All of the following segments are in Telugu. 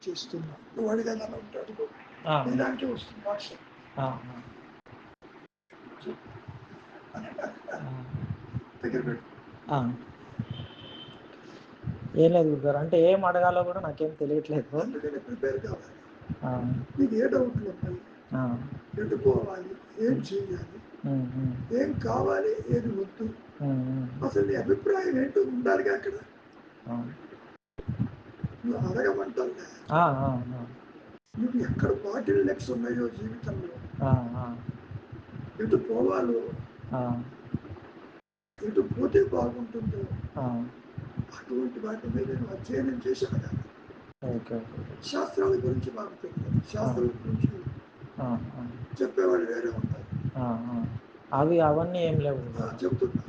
చేస్తున్నా, నువ్వు అడిగాను ఉంటాడు, దానికే వస్తుంది భాష. ఏం లేదు గురుగారు, అంటే ఏం అడగాలో కూడా నాకేం తెలియట్లేదు. అందుకని ప్రిపేర్ కావాలి. నీకు ఏ డౌట్లు ఉన్నాయి, ఎటు పోవాలి, ఏం చేయాలి, ఏం కావాలి, ఏది వద్దు, అసలు నీ అభిప్రాయం ఏంటో ఉండాలిగా అక్కడ. నువ్వు అడగమంటావులే, నువ్వు ఎక్కడ బాటిల్ నెక్స్ ఉన్నాయో జీవితంలో, ఎటు పోవాలో, ఎటు పోతే బాగుంటుందో, అటువంటి వాటి మీద నువ్వు అధ్యయనం చేశాను కదా. శాస్త్రాల గురించి మాకు తెలియదు, శాస్త్రాల గురించి చెప్పేవాళ్ళు వేరే ఉంటారు. అవన్నీ ఏం లేవు చెప్తున్నా.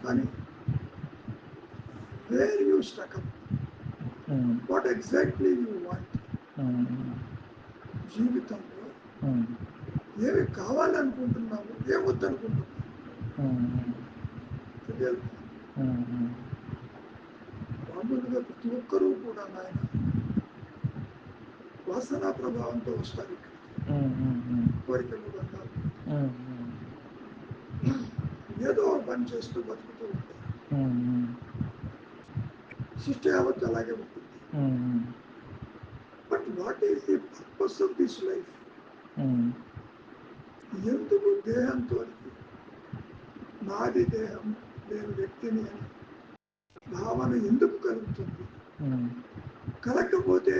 కానీ where you stuck up, what exactly you want, జీవితంలో ఏమి కావాలనుకుంటున్నాము, ఏమొద్దనుకుంటున్నాము, మామూలుగా ప్రతి ఒక్కరూ కూడా నాయన వాసనా ప్రభావంతో వస్తారు. కోరికలు బంధాలు ఏదో పని చేస్తూ బతుకుతూ ఉంటారు. సృష్టి యావత్తు అలాగే ఉంటుంది. But what is the purpose of this life? ఎందుకు దేహంతో నాది దేహం, నేను వ్యక్తిని అని భావన ఎందుకు కలుగుతుంది? కలగకపోతే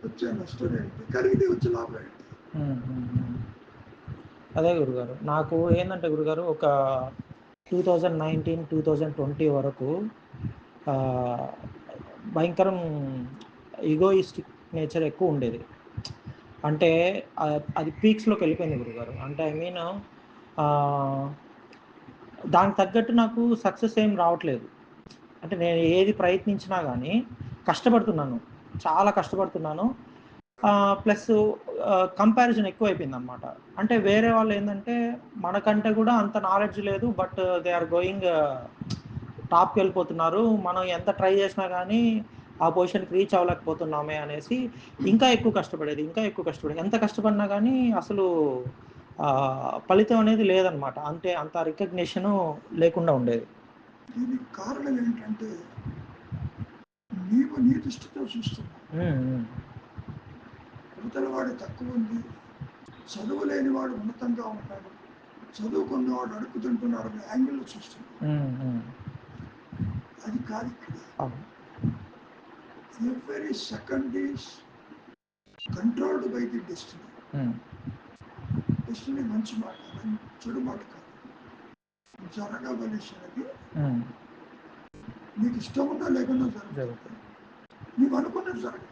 వచ్చే నష్టం ఏంటి, కలిగితే వచ్చే లాభం ఏంటి? అదే గురుగారు, నాకు ఏంటంటే గురుగారు, ఒక 2019, 2020 వరకు భయంకరం ఈగోయిస్టిక్ నేచర్ ఎక్కువ ఉండేది. అంటే అది పీక్స్లోకి వెళ్ళిపోయింది గురుగారు. అంటే ఐ మీన్ దానికి తగ్గట్టు నాకు సక్సెస్ ఏం రావట్లేదు. అంటే నేను ఏది ప్రయత్నించినా కానీ కష్టపడుతున్నాను, చాలా కష్టపడుతున్నాను. ప్లస్ కంపారిజన్ ఎక్కువైపోయింది అనమాట. అంటే వేరే వాళ్ళు ఏంటంటే మనకంటే కూడా అంత నాలెడ్జ్ లేదు, బట్ దే ఆర్ గోయింగ్ టాప్కి వెళ్ళిపోతున్నారు, మనం ఎంత ట్రై చేసినా కానీ ఆ పొజిషన్కి రీచ్ అవ్వలేకపోతున్నామే అనేసి ఇంకా ఎక్కువ కష్టపడేది. ఎంత కష్టపడినా కానీ అసలు ఫలితం అనేది లేదనమాట. అంటే అంత రికగ్నిషను లేకుండా ఉండేది. దీనికి కారణం ఏంటంటే నీవు నీ దృష్టితో చూస్తున్నావు. అవతలవాడు తక్కువ ఉంది, చదువు లేని వాడు ఉన్నతంగా ఉంటాడు, చదువుకున్నవాడు అడుగుతుంటున్నాడు అనే యాంగిల్లో చూస్తున్నాడు. అది కాదు ఇక్కడ. Every second is controlled by the destiny. Destiny మంచి మాట, చెడు మాట కాదు. జరగవలసినది నీకు ఇష్టం ఉన్నా లేకుండా జరుగుతుంది. నువ్వు అనుకున్నది జరగదు.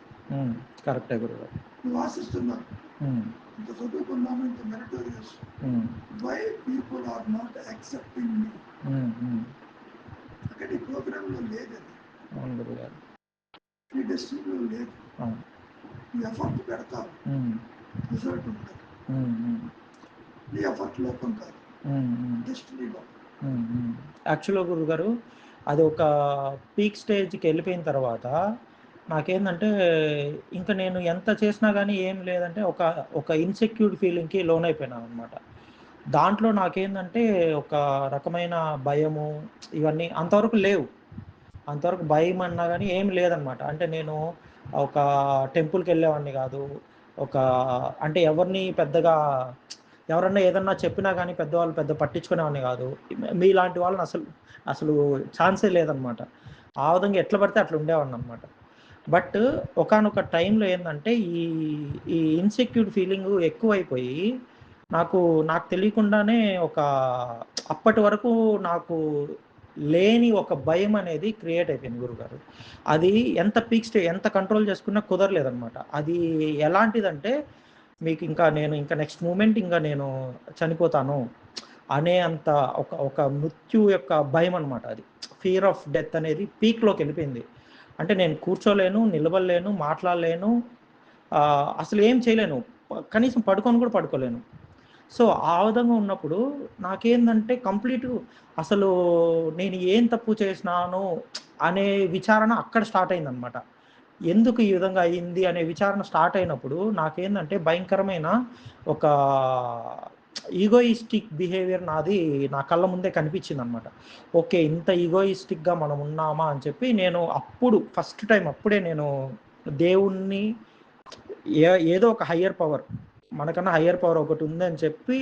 కరెక్టే గురుగారు. నువ్వు ఆశిస్తున్నావు, ఇంత చదువుకున్నాను, ఇంత meritorious, why people are not accepting me? అక్కడ ఈ ప్రోగ్రాంలో లేదు, అది ఈ డెస్టినీలో లేదు. నీ ఎఫర్ట్ పెడతావు, రిజల్ట్ ఉంటుంది. నీ ఎఫర్ట్ లోపం కాదు, డెస్టినీ లోపం. యాక్చువల్గా గురుగారు, అది ఒక పీక్ స్టేజ్కి వెళ్ళిపోయిన తర్వాత నాకేంటంటే ఇంకా నేను ఎంత చేసినా కానీ ఏం లేదంటే ఒక ఇన్సెక్యూర్ ఫీలింగ్కి లోన్ అయిపోయినాను అనమాట. దాంట్లో నాకేంటంటే ఒక రకమైన భయము ఇవన్నీ అంతవరకు లేవు. అంతవరకు భయం అన్నా కానీ ఏం లేదనమాట. అంటే నేను ఒక టెంపుల్కి వెళ్ళేవాడిని కాదు, అంటే ఎవరిని పెద్దగా ఎవరన్నా ఏదన్నా చెప్పినా కానీ పెద్దవాళ్ళు పెద్ద పట్టించుకునేవాడిని కాదు. మీలాంటి వాళ్ళని అసలు ఛాన్సే లేదనమాట. ఆ విధంగా ఎట్లా పడితే అట్లా ఉండేవాడిని అనమాట. బట్ ఒకానొక టైంలో ఏంటంటే ఈ ఇన్సెక్యూర్ ఫీలింగ్ ఎక్కువైపోయి నాకు తెలియకుండానే అప్పటి వరకు నాకు లేని ఒక భయం అనేది క్రియేట్ అయిపోయింది గురుగారు. అది ఎంత ఎంత కంట్రోల్ చేసుకున్నా కుదరలేదనమాట. అది ఎలాంటిదంటే మీకు ఇంకా నెక్స్ట్ మూమెంట్ నేను చనిపోతాను అనే అంత ఒక మృత్యు యొక్క భయం అనమాట. అది ఫియర్ ఆఫ్ డెత్ అనేది పీక్లోకి వెళ్ళిపోయింది. అంటే నేను కూర్చోలేను, నిలబడలేను, మాట్లాడలేను, అసలు ఏం చేయలేను, కనీసం పడుకొని కూడా పడుకోలేను. సో ఆ విధంగా ఉన్నప్పుడు నాకేందంటే కంప్లీట్ అసలు నేను ఏం తప్పు చేసినాను అనే విచారణ అక్కడ స్టార్ట్ అయిందనమాట. ఎందుకు ఈ విధంగా అయింది అనే విచారణ స్టార్ట్ అయినప్పుడు నాకేందంటే భయంకరమైన ఒక ఈగోయిస్టిక్ బిహేవియర్ నాది నా కళ్ళ ముందే కనిపించింది అనమాట. ఓకే, ఇంత ఈగోయిస్టిక్గా మనం ఉన్నామా అని చెప్పి నేను అప్పుడు ఫస్ట్ టైం అప్పుడే నేను దేవుణ్ణి ఏదో ఒక హయ్యర్ పవర్, మనకన్నా హయ్యర్ పవర్ ఒకటి ఉందని చెప్పి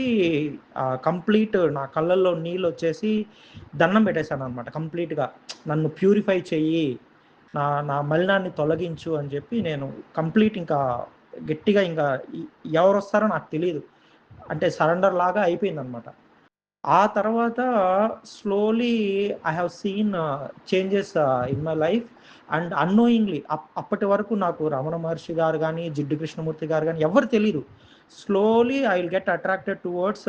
కంప్లీట్ నా కళ్ళల్లో నీళ్ళు వచ్చేసి దండం పెట్టేశాను అనమాట. కంప్లీట్గా నన్ను ప్యూరిఫై చెయ్యి, నా నా మలినాన్ని తొలగించు అని చెప్పి నేను కంప్లీట్ ఇంకా గట్టిగా ఇంకా ఎవరు వస్తారో నాకు తెలియదు అంటే సరెండర్ లాగా అయిపోయింది అనమాట. ఆ తర్వాత slowly I have seen changes in my life and annoyingly. అప్పటి వరకు నాకు రమణ మహర్షి గారు కానీ జిడ్డు కృష్ణమూర్తి గారు కానీ ఎవరు తెలియదు. Slowly I will get attracted towards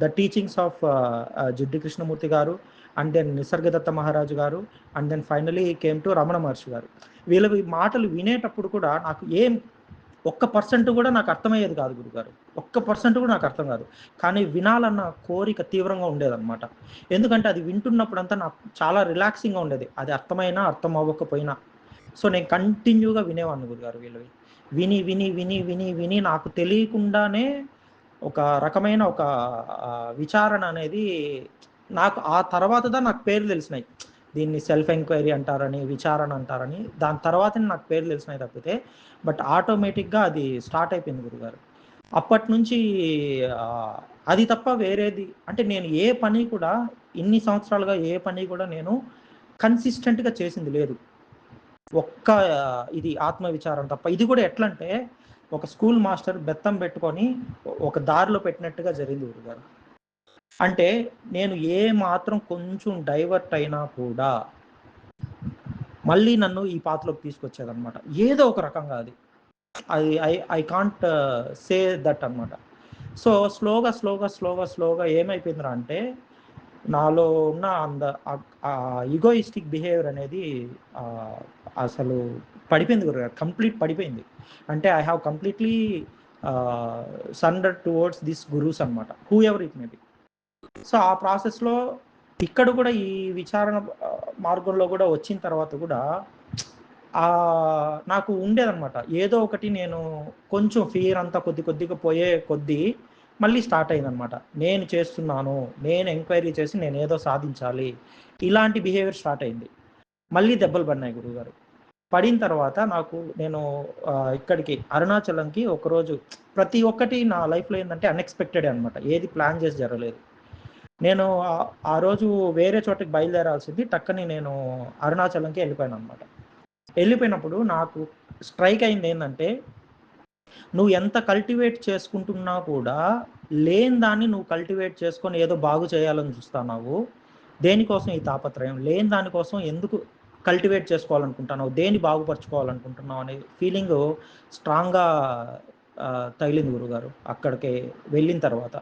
the teachings of Jiddu Krishnamurti garu and then Nisargadatta Maharaj garu and then finally came to Ramana Maharshi garu. వీళ్ళ మాటలు వినేటప్పుడు కూడా నాకు 1% కూడా నాకు అర్థమయ్యేది కాదు గురుగారు. 1% కూడా నాకు అర్థం కాదు. కానీ వినాలన్న కోరిక తీవ్రంగా ఉండేదన్నమాట. ఎందుకంటే అది వింటున్నప్పుడంతా నాకు చాలా రిలాక్సింగ్గా ఉండేది, అది అర్థమైనా అర్థం అవ్వకపోయినా. సో నేను కంటిన్యూగా వినేవాడిని గురుగారు వీళ్ళవి. విని విని విని విని విని నాకు తెలియకుండానే ఒక రకమైన ఒక విచారణ అనేది నాకు ఆ తర్వాతదా నాకు పేర్లు తెలిసినాయి. దీన్ని సెల్ఫ్ ఎంక్వైరీ అంటారని, విచారణ అంటారని, దాని తర్వాతనే నాకు పేర్లు తెలిసినాయి తప్పితే, బట్ ఆటోమేటిక్గా అది స్టార్ట్ అయిపోయింది గురుగారు. అప్పటి నుంచి అది తప్ప వేరేది అంటే నేను ఏ పని కూడా ఇన్ని సంవత్సరాలుగా ఏ పని కూడా నేను కన్సిస్టెంట్గా చేసింది లేదు. ఒక్క ఇది ఆత్మవిచారం తప్ప. ఇది కూడా ఎట్లా అంటే ఒక స్కూల్ మాస్టర్ బెత్తం పెట్టుకొని ఒక దారిలో పెట్టినట్టుగా జరిగింది గురుగారు. అంటే నేను ఏ మాత్రం కొంచెం డైవర్ట్ అయినా కూడా మళ్ళీ నన్ను ఈ పాత్రలోకి తీసుకొచ్చేదన్నమాట, ఏదో ఒక రకంగా. అది ఐ కాంట్ సే దట్ అనమాట. సో స్లోగా ఏమైపోయిందిరా అంటే నాలో ఉన్న ఈగోయిస్టిక్ బిహేవియర్ అనేది అసలు పడిపోయింది గురుగారు, కంప్లీట్ పడిపోయింది. అంటే I have completely surrendered towards this gurus అనమాట, whoever it may be. So ఆ ప్రాసెస్లో ఇక్కడ కూడా ఈ విచారణ మార్గంలో కూడా వచ్చిన తర్వాత కూడా నాకు ఉండేదన్నమాట ఏదో ఒకటి. నేను కొంచెం ఫియర్ అంతా కొద్దిగా పోయే కొద్దీ మళ్ళీ స్టార్ట్ అయిందనమాట. నేను చేస్తున్నాను, నేను ఎంక్వైరీ చేసి నేను ఏదో సాధించాలి, ఇలాంటి బిహేవియర్ స్టార్ట్ అయింది. మళ్ళీ దెబ్బలు పడినాయి గురువుగారు. పడిన తర్వాత నేను ఇక్కడికి అరుణాచలంకి ఒకరోజు, ప్రతి ఒక్కటి నా లైఫ్లో ఏంటంటే అన్ఎక్స్పెక్టెడ్ అనమాట, ఏది ప్లాన్ చేసి జరగలేదు. నేను ఆ రోజు వేరే చోటకి బయలుదేరాల్సింది, టక్కని నేను అరుణాచలంకి వెళ్ళిపోయాను అనమాట. వెళ్ళిపోయినప్పుడు నాకు స్ట్రైక్ అయింది ఏంటంటే, నువ్వు ఎంత కల్టివేట్ చేసుకుంటున్నా కూడా లేని దాన్ని నువ్వు కల్టివేట్ చేసుకొని ఏదో బాగు చేయాలని చూస్తున్నావు. దేనికోసం ఈ తాపత్రయం? లేని దానికోసం ఎందుకు కల్టివేట్ చేసుకోవాలనుకుంటున్నావు? దేన్ని బాగుపరచుకోవాలనుకుంటున్నావు అనే ఫీలింగ్ స్ట్రాంగ్గా తగిలింది గురుగారు అక్కడికి వెళ్ళిన తర్వాత.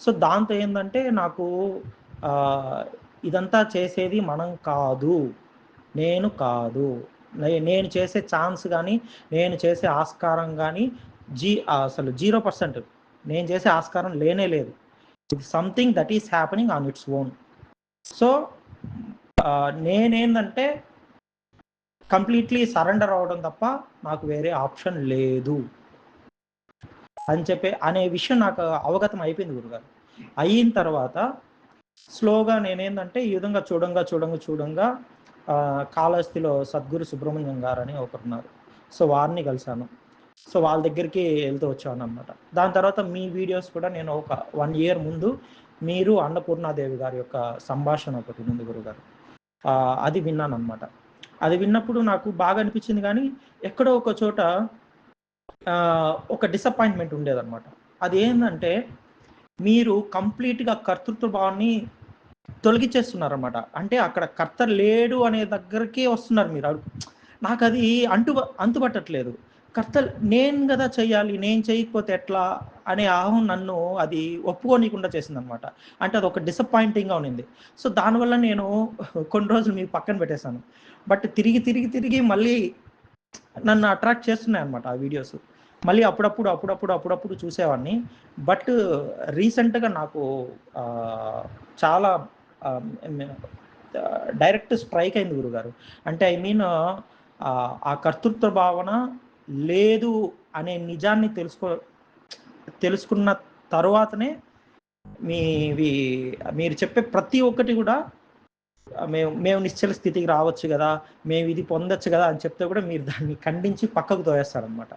సో దాంతో ఏంటంటే నాకు ఇదంతా చేసేది మనం కాదు, నేను కాదు, నేను చేసే ఛాన్స్ కానీ నేను చేసే ఆస్కారం కానీ అసలు 0%. నేను చేసే ఆస్కారం లేనే లేదు. It something that is happening on its own. So నేనేందంటే కంప్లీట్లీ సరెండర్ అవ్వడం తప్ప నాకు వేరే ఆప్షన్ లేదు అని చెప్పి అనే విషయం నాకు అవగతం అయిపోయింది గురుగారు. అయిన తర్వాత స్లోగా నేనేందంటే ఈ విధంగా చూడంగా కాళహస్తిలో సద్గురు సుబ్రహ్మణ్యం గారు అని ఒకరున్నారు. సో వారిని కలిశాను. సో వాళ్ళ దగ్గరికి వెళ్తూ వచ్చాను అనమాట. దాని తర్వాత మీ వీడియోస్ కూడా నేను ఒక 1 year ముందు మీరు అన్నపూర్ణాదేవి గారి యొక్క సంభాషణ ఒకటి ఉంది గురుగారు, అది విన్నాను అనమాట. అది విన్నప్పుడు నాకు బాగా అనిపించింది, కానీ ఎక్కడో ఒక చోట ఒక డిసప్పాయింట్మెంట్ ఉండేదన్నమాట. అది ఏంటంటే మీరు కంప్లీట్గా కర్తృత్వ భావాన్ని తొలగించేస్తున్నారన్నమాట. అంటే అక్కడ కర్త లేడు అనే దగ్గరికి వస్తున్నారు మీరు. నాకు అది అంతుపట్టట్లేదు. కర్త నేను కదా చెయ్యాలి, నేను చేయకపోతే ఎట్లా అనే అహం నన్ను అది ఒప్పుకోనీయకుండా చేసిందనమాట. అంటే అది ఒక డిసప్పాయింటింగ్గా ఉన్నింది. సో దానివల్ల నేను కొన్ని రోజులు మీకు పక్కన పెట్టేశాను. బట్ తిరిగి మళ్ళీ నన్ను అట్రాక్ట్ చేస్తున్నాయి అనమాట ఆ వీడియోస్. మళ్ళీ అప్పుడప్పుడు చూసేవాడిని. బట్ రీసెంట్గా నాకు చాలా డైరెక్ట్ స్ట్రైక్ అయింది గురుగారు. అంటే ఐ మీన్ ఆ కర్తృత్వ భావన లేదు అనే నిజాన్ని తెలుసుకున్న తరువాతనే మీరు చెప్పే ప్రతి ఒక్కటి కూడా మేము నిశ్చల స్థితికి రావచ్చు కదా, మేము ఇది పొందొచ్చు కదా అని చెప్తే కూడా మీరు దాన్ని ఖండించి పక్కకు తోయేస్తారనమాట.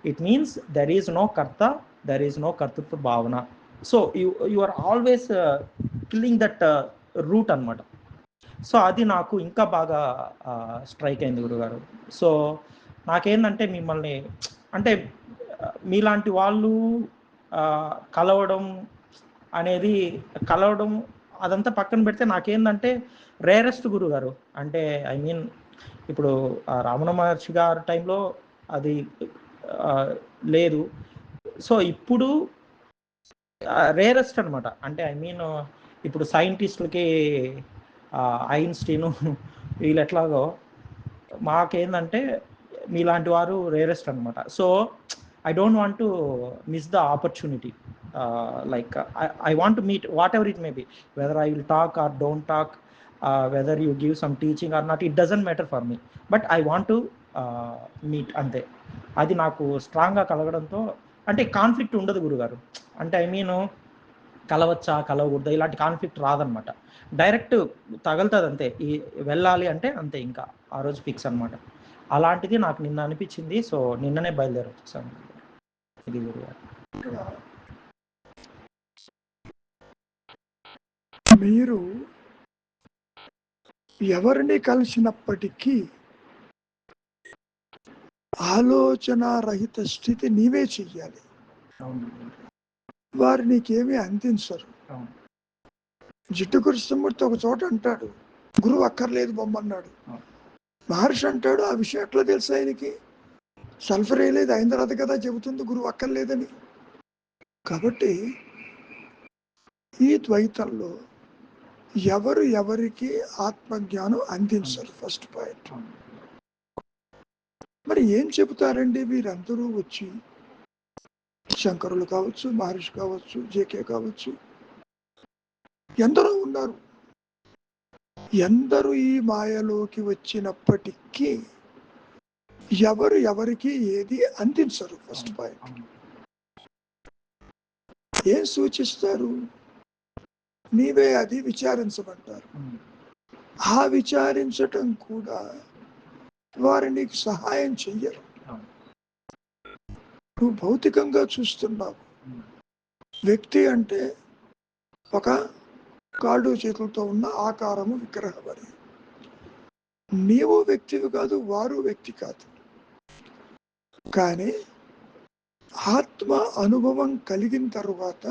It means there is no karta, there is no కర్తృత్వ భావన. So you are always killing that root అనమాట. సో అది నాకు ఇంకా బాగా స్ట్రైక్ అయింది గురుగారు. సో నాకేంటంటే మిమ్మల్ని అంటే మీలాంటి వాళ్ళు కలవడం అదంతా పక్కన పెడితే నాకేందంటే రేరెస్ట్ గురుగారు. అంటే ఐ మీన్ ఇప్పుడు రామణ మహర్షి గారి టైంలో అది లేదు. సో ఇప్పుడు రేరెస్ట్ అనమాట. అంటే ఐ మీన్ ఇప్పుడు సైంటిస్టులకి ఐన్స్టీను వీళ్ళు ఎట్లాగో మాకేందంటే మీలాంటి వారు రేరెస్ట్ అనమాట. So I don't want to miss the opportunity. Like I want to meet whatever it may be, whether I will talk or don't talk, whether you give some teaching or not, it doesn't matter for me, but I want to meet అంతే. అది నాకు స్ట్రాంగ్గా కలగడంతో అంటే కాన్ఫ్లిక్ట్ ఉండదు గురుగారు. అంటే ఐ మీన్ కలవచ్చా కలవకూడదా ఇలాంటి కాన్ఫ్లిక్ట్ రాదనమాట. డైరెక్ట్ తగులుతుంది అంతే. వెళ్ళాలి అంటే అంతే, ఇంకా ఆ రోజు ఫిక్స్ అనమాట. అలాంటిది నాకు నిన్న అనిపించింది. సో నిన్ననే బయలుదేరి వచ్చేసాను. ఇది గురుగారు. మీరు ఎవరిని కలిసినప్పటికీ ఆలోచన రహిత స్థితి నీవే చెయ్యాలి. వారు నీకేమీ అందించరు. జిడ్డు కృష్ణమూర్తి ఒక చోట అంటాడు, గురువు అక్కర్లేదు బొమ్మన్నాడు. మహర్షి అంటాడు, ఆ విషయం ఎట్లా తెలుసు ఆయనకి? సల్ఫర్ వేయలేదు, అయిన తర్వాత కదా చెబుతుంది గురువు అక్కర్లేదని. కాబట్టి ఈ ద్వైతంలో ఎవరు ఎవరికి ఆత్మజ్ఞానం అందించరు. First point. మరి ఏం చెబుతారండి వీరందరూ వచ్చి? శంకరులు కావచ్చు, మహర్షి కావచ్చు, జేకే కావచ్చు, ఎందరో ఉన్నారు. ఎందరూ ఈ మాయలోకి వచ్చినప్పటికీ ఎవరు ఎవరికి ఏది అందించరు. First point. ఏం సూచిస్తారు? నీవే అది విచారించమంటారు. ఆ విచారించటం కూడా వారు నీకు సహాయం చెయ్యరు. నువ్వు భౌతికంగా చూస్తున్నావు. వ్యక్తి అంటే ఒక కాళ్ళు చేతులతో ఉన్న ఆకారము, విగ్రహం అని. నీవు వ్యక్తివి కాదు, వారు వ్యక్తి కాదు. కానీ ఆత్మ అనుభవం కలిగిన తరువాత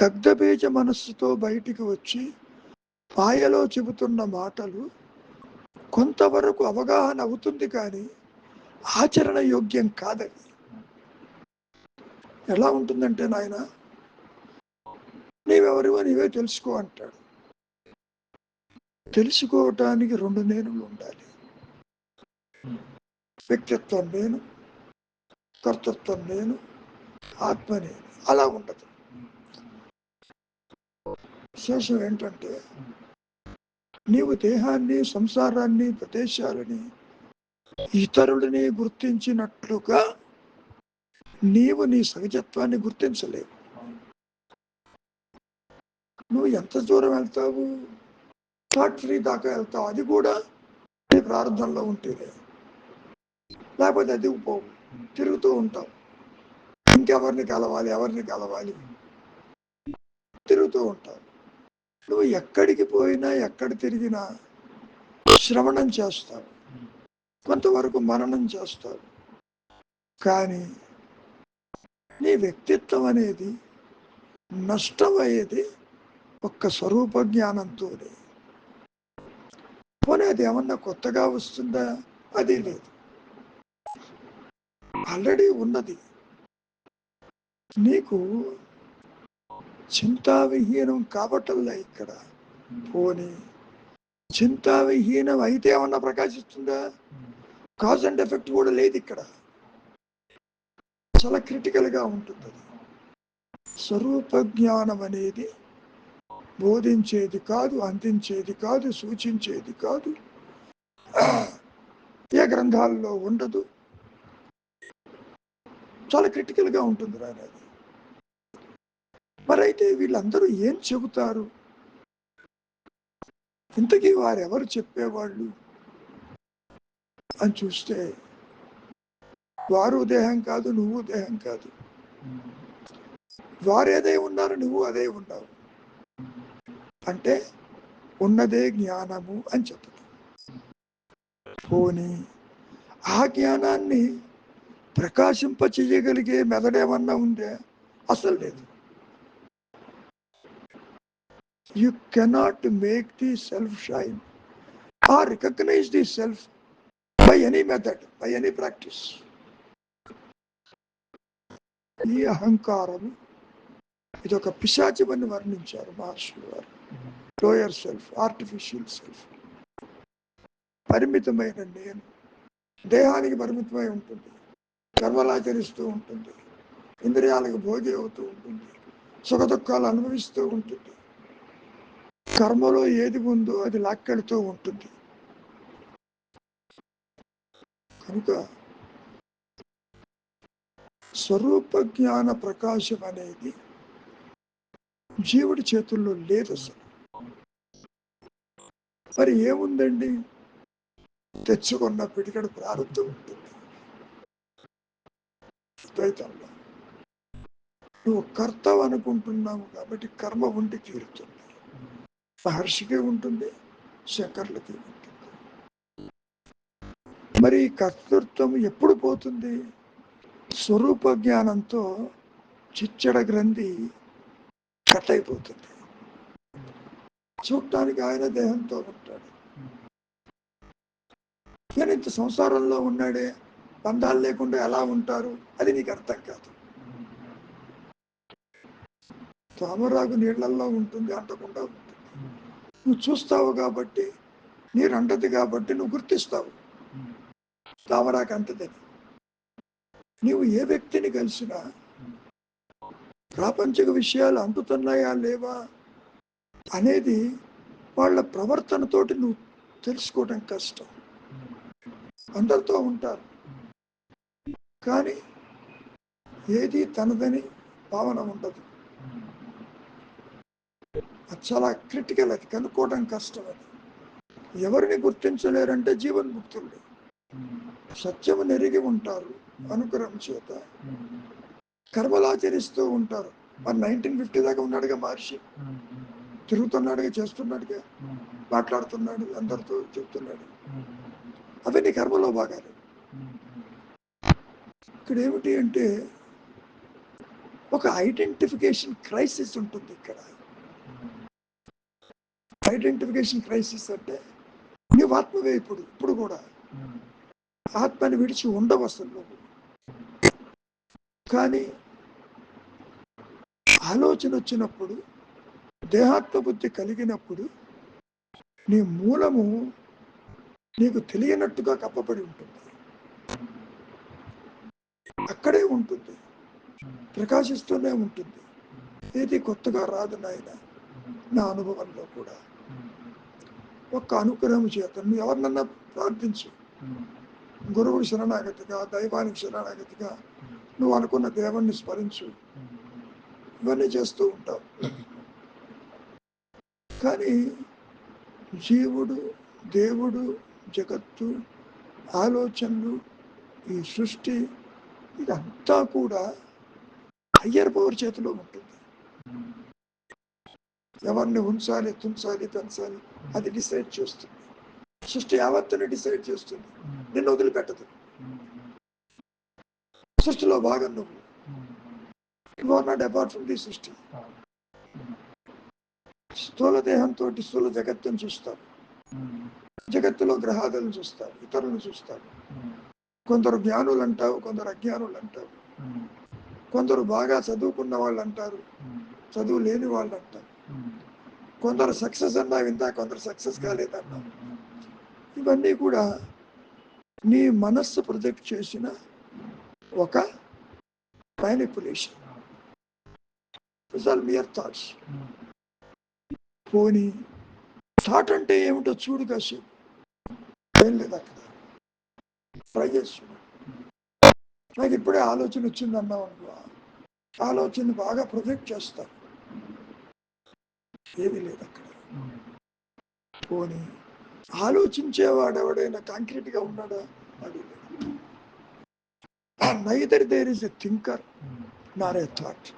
దగ్ధబీజ మనస్సుతో బయటికి వచ్చి పాయలో చెబుతున్న మాటలు కొంతవరకు అవగాహన అవుతుంది, కానీ ఆచరణ యోగ్యం కాదని. ఎలా ఉంటుందంటే, నాయన నీవెవరివో నీవే తెలుసుకో అంటాడు. తెలుసుకోవటానికి 2 నేనులు ఉండాలి. వ్యక్తిత్వం నేను, కర్తృత్వం నేను, ఆత్మ నేను. అలా ఉండదు. విశేషం ఏంటంటే, నీవు దేహాన్ని, సంసారాన్ని, ప్రదేశాలని, ఇతరులని గుర్తించినట్లుగా నీవు నీ సహజత్వాన్ని గుర్తించలేవు. నువ్వు ఎంత దూరం వెళ్తావు? ఫ్యాక్టరీ దాకా వెళ్తావు. అది కూడా నీ ప్రారంభంలో ఉంటేనే, లేకపోతే అది పోవు. తిరుగుతూ ఉంటావు. ఇంకెవరిని కలవాలి తిరుగుతూ ఉంటావు. నువ్వు ఎక్కడికి పోయినా, ఎక్కడ తిరిగినా శ్రవణం చేస్తావు, కొంతవరకు మననం చేస్తావు. కానీ నీ వ్యక్తిత్వం అనేది నష్టం అయ్యేది ఒక్క స్వరూప జ్ఞానంతోనే. పోనీ అది ఏమన్నా కొత్తగా వస్తుందా? అది లేదు, ఆల్రెడీ ఉన్నది. నీకు చింతావిహీనం కాబట్టల్లా ఇక్కడ. పోనీ చింతావిహీనం అయితే ఏమన్నా ప్రకాశిస్తుందా? కాజ్ అండ్ ఎఫెక్ట్ కూడా లేదు ఇక్కడ. చాలా క్రిటికల్గా ఉంటుంది. స్వరూప జ్ఞానం అనేది బోధించేది కాదు, అందించేది కాదు, సూచించేది కాదు. ఏ గ్రంథాల్లో ఉండదు. చాలా క్రిటికల్గా ఉంటుంది రాని అది. మరైతే వీళ్ళందరూ ఏం చెబుతారు? ఇంతకీ వారెవరు చెప్పేవాళ్ళు అని చూస్తే, వారు దేహం కాదు, నువ్వు దేహం కాదు. వారేదే ఉన్నారు, నువ్వు అదే ఉన్నావు. అంటే ఉన్నదే జ్ఞానము అని చెప్తారు. పోనీ ఆ జ్ఞానాన్ని ప్రకాశింపచేయగలిగే మెదడేమన్నా ఉందే? అసలు లేదు. You cannot make the self shine or recognize the self by any method, by any practice. ఈ అహంకారం ఇది ఒక పిశాచమని వర్ణించారు మహర్షులు వారు. లోయర్ సెల్ఫ్, ఆర్టిఫిషియల్ సెల్ఫ్, పరిమితమైన నేను, దేహానికి పరిమితమై ఉంటుంది, కర్మలాచరిస్తూ ఉంటుంది, ఇంద్రియాలకు భోగి అవుతూ ఉంటుంది, సుఖ దుఃఖాలు అనుభవిస్తూ ఉంటుంది, కర్మలో ఏది ఉందో అది లాక్కెడుతూ ఉంటుంది. కనుక స్వరూప జ్ఞాన ప్రకాశం అనేది జీవుడి చేతుల్లో లేదు అసలు. మరి ఏముందండి? తెచ్చుకున్న పిడికడు ప్రారంభం ఉంటుంది. ద్వైతంలో నువ్వు కర్తవు అనుకుంటున్నావు కాబట్టి కర్మ ఉండి తీరుతుంది. మహర్షికి ఉంటుంది, శంకర్లకి ఉంటుంది. మరి కర్తృత్వం ఎప్పుడు పోతుంది? స్వరూప జ్ఞానంతో చిచ్చడ గ్రంథి కట్ అయిపోతుంది. చూడటానికి ఆయన దేహంతో ఉంటాడు, కానీ ఇంత సంసారంలో ఉన్నాడే, బంధాలు లేకుండా ఎలా ఉంటారు అది నీకు అర్థం కాదు. తామరాకు నీళ్లలో ఉంటుంది, అంటకుండా ఉంటుంది. నువ్వు చూస్తావు కాబట్టి, నీరు అంటది కాబట్టి నువ్వు గుర్తిస్తావు తామరాకు అంటదని. నీవు ఏ వ్యక్తిని కలిసినా ప్రాపంచిక విషయాలు అంటుతున్నాయా లేవా అనేది వాళ్ళ ప్రవర్తనతోటి నువ్వు తెలుసుకోవడం కష్టం. అందరితో ఉంటారు, కానీ ఏది తనదని భావన ఉండదు. అది చాలా క్రిటికల్, అది కనుక్కోవడం కష్టం. అది ఎవరిని గుర్తించలేరంటే జీవన్ముక్తులు. సత్యము నెరిగి ఉంటారు అనుగ్రహం చేత, కర్మలాచరిస్తూ ఉంటారు. మరి 1950 దాకా ఉన్నాడుగా మహర్షి, తిరుగుతున్నాడుగా, చేస్తున్నాడుగా, మాట్లాడుతున్నాడు, అందరితో చెప్తున్నాడు. అవన్నీ కర్మలో భాగాలు. ఇక్కడ ఏమిటి అంటే ఒక ఐడెంటిఫికేషన్ క్రైసిస్ ఉంటుంది ఇక్కడ. ఐడెంటిఫికేషన్ క్రైసిస్ అంటే నువ్వు ఆత్మవే ఇప్పుడు కూడా ఆత్మని విడిచి ఉండవు అసలు నువ్వు. కానీ ఆలోచన వచ్చినప్పుడు, దేహాత్మ బుద్ధి కలిగినప్పుడు నీ మూలము నీకు తెలియనట్టుగా కప్పబడి ఉంటుంది. అక్కడే ఉంటుంది, ప్రకాశిస్తూనే ఉంటుంది. ఏది కొత్తగా రాదు నాయన. నా అనుభవంలో కూడా ఒక్క అనుగ్రహం చేత నువ్వు ఎవరినన్నా ప్రార్థించు, గురువు శరణాగతిగా, దైవానికి శరణాగతిగా నువ్వు అనుకున్న దేవుణ్ణి స్మరించు, ఇవన్నీ చేస్తూ ఉంటావు. కానీ జీవుడు, దేవుడు, జగత్తు, ఆలోచనలు, ఈ సృష్టి, ఇదంతా కూడా హయ్యర్ పవర్ చేతిలో ఉంటుంది. ఎవరిని ఉంచాలి, తుంచాలి, పెంచాలి అది డిసైడ్ చేస్తుంది. సృష్టి యావత్తుని డిసైడ్ చేస్తుంది, నిన్ను వదిలిపెట్టదు. సృష్టిలో భాగం నువ్వు. You are not apart from the సృష్టి. స్థూల దేహంతో స్థూల జగత్తును చూస్తావు, జగత్తులో గ్రహాలను చూస్తావు, ఇతరులను చూస్తావు. కొందరు జ్ఞానులు అంటావు, కొందరు అజ్ఞానులు అంటావు, కొందరు బాగా చదువుకున్న వాళ్ళు అంటారు, చదువు లేని వాళ్ళు అంటారు, కొందరు సక్సెస్ అన్నావు ఇంత, కొందరు సక్సెస్ కాలేదన్నావు. ఇవన్నీ కూడా నీ మనస్సు ప్రొజెక్ట్ చేసిన ఒక మ్యానిపులేషన్. Mere thoughts. పోనీ థాట్ అంటే ఏమిటో చూడు కాసేపు. ఏం లేదు అక్కడ. ట్రై చేస్తున్నాడు. నాకు ఇప్పుడే ఆలోచన వచ్చింది అన్నావు అనుకో, ఆలోచన బాగా ప్రొజెక్ట్ చేస్తాను. ఏది లేదు అక్కడ. పోనీ ఆలోచించేవాడు ఎవడైనా కాంక్రీట్గా ఉన్నాడా? అది neither there is a thinker nor a thought.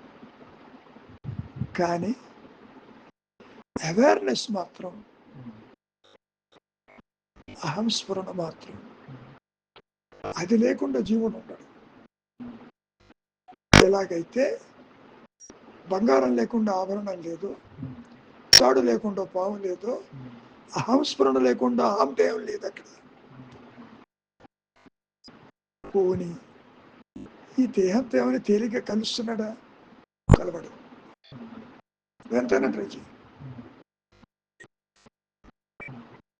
కానీ అవేర్నెస్ మాత్రం, అహంస్ఫురణ మాత్రం, అది లేకుండా జీవనం ఉండడు. ఎలాగైతే బంగారం లేకుండా ఆభరణం లేదు, తాడు లేకుండా పాము లేదు, అహంస్ఫురణ లేకుండా అహందేవం లేదు అక్కడ. పోని ఈ దేహంతో ఏమైనా తేలిక కలుస్తున్నాడా? కలవడు. ఎంతైనా ట్రై చేయి.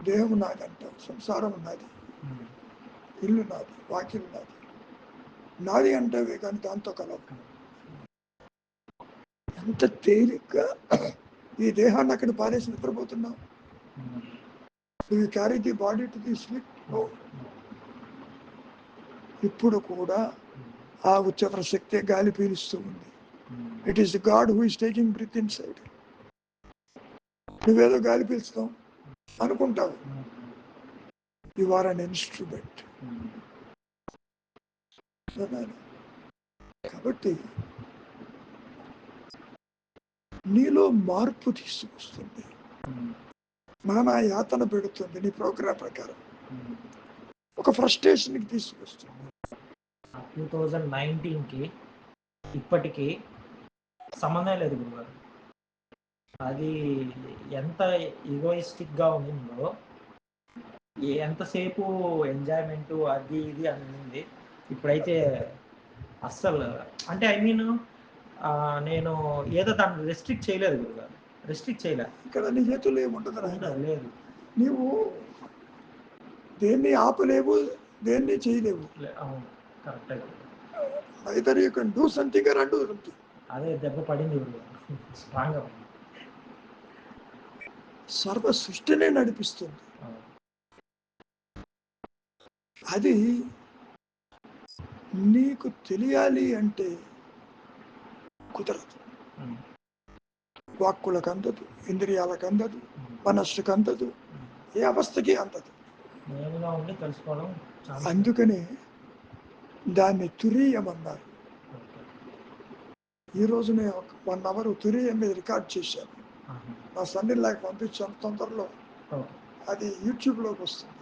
దేహం నాది అంటావు, సంసారం నాది, ఇల్లు నాది, వాకిలు నాది, నాది అంటావే కానీ దాంతో కలవ. ఎంత తేలిగ్గా ఈ దేహాన్ని అక్కడ పారేసి నిద్రపోతున్నావు. You carry the body to the sleep. ఇప్పుడు కూడా ఆ ఉచ్చత శక్తి గాలి పీలుస్తూ ఉంది. It is God who is taking breath inside. నువ్వేదో గాలి పీల్చుతావు అనుకుంటావు. You are an instrument. కాబట్టి నీలో మార్పు తీసుకొస్తుంది, నానా యాతన పెడుతుంది. నీ ప్రోగ్రాం ప్రకారం ఒక ఫ్రస్ట్రేషన్కి తీసుకొస్తుంది. 2019కి ఇప్పటికీ సంబంధం లేదు గురుగారు. అది ఎంత ఈగోయిస్టిక్గా ఉండిందో, ఎంతసేపు ఎంజాయ్మెంట్ అది ఇది అనింది. ఇప్పుడైతే అస్సలు, అంటే ఐ మీన్ నేను ఏదో దాన్ని రెస్ట్రిక్ట్ చేయలేదు గురుగారు, రెస్ట్రిక్ట్ చేయలేదు. ఇక్కడ నీ చేతుల్లో ఏముంటుంది? లేదు. నీవు దేన్ని ఆపలేవు, దేన్ని చేయలేవు. అవును, correct. Either you can do something or do something. అదే దెబ్బ పడింది స్ట్రాంగ్. సర్వ సృష్టినే నడిపిస్తుంది. అది నీకు తెలియాలి అంటే కుదరదు. వాక్కులకు అందదు, ఇంద్రియాలకు అందదు, మనస్సుకు అందదు, ఏ అవస్థకి అందదు. అందుకనే దాన్ని తురీయమన్నారు. ఈరోజు నేను 1 అవర్ తురీయం మీద రికార్డ్ చేశాను. నా సన్నిలాగా పంపించాను. తొందరలో అది యూట్యూబ్లోకి వస్తుంది.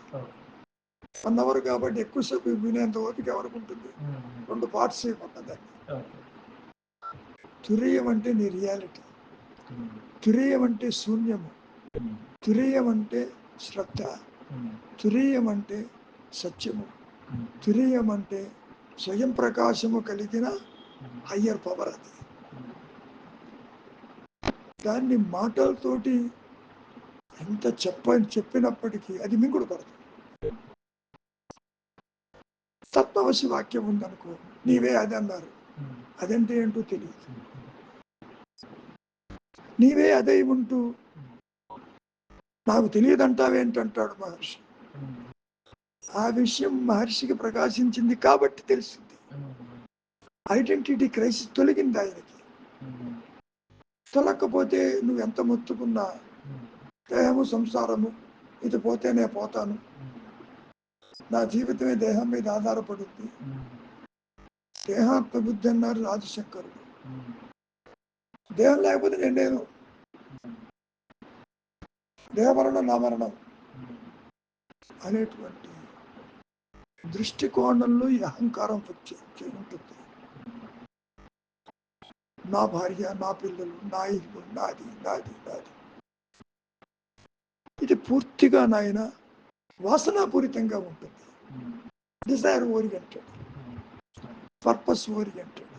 1 అవర్ కాబట్టి ఎక్కువసేపు వినేంత ఓపిక ఎవరికి ఉంటుంది? 2 పార్ట్స్ ఉన్నదాన్ని. తురీయం అంటే నీ రియాలిటీ, తురీయం అంటే శూన్యము, తురీయం అంటే శ్రద్ధ, తురీయం అంటే సత్యము, తురీయం అంటే స్వయం ప్రకాశము కలిగిన హయ్యర్ పవర్. అది దాన్ని మాటలతోటి ఎంత చెప్పినప్పటికీ అది మింగుడు పడదు. తత్వవశి వాక్యం ఉందనుకో, నీవే అది అన్నారు, అదంటే ఏంటో తెలియదు. నీవే అదే ఉంటూ నాకు తెలియదంటావేంటంటాడు మహర్షి. ఆ విషయం మహర్షికి ప్రకాశించింది కాబట్టి తెలిసింది. ఐడెంటిటీ క్రైసిస్ తొలగింది ఆయనకి. తొలగకపోతే నువ్వు ఎంత మొత్తుకున్నా, దేహము సంసారము, ఇది పోతేనే పోతాను, నా జీవితమే దేహం మీద ఆధారపడుద్ది, దేహాత్మ బుద్ధి అన్నారు ఆదిశంకరుడు. దేహం లేకపోతే నేను దేహమరణం నా మరణం అనేటువంటి దృష్టికోణంలో ఈ అహంకారం ఉంటుంది. నా భార్య, నా పిల్లలు, నా ఇల్లు, నాది నాది నాది. ఇది పూర్తిగా నాయన వాసనాపూరితంగా ఉంటుంది. Desire oriented, purpose oriented.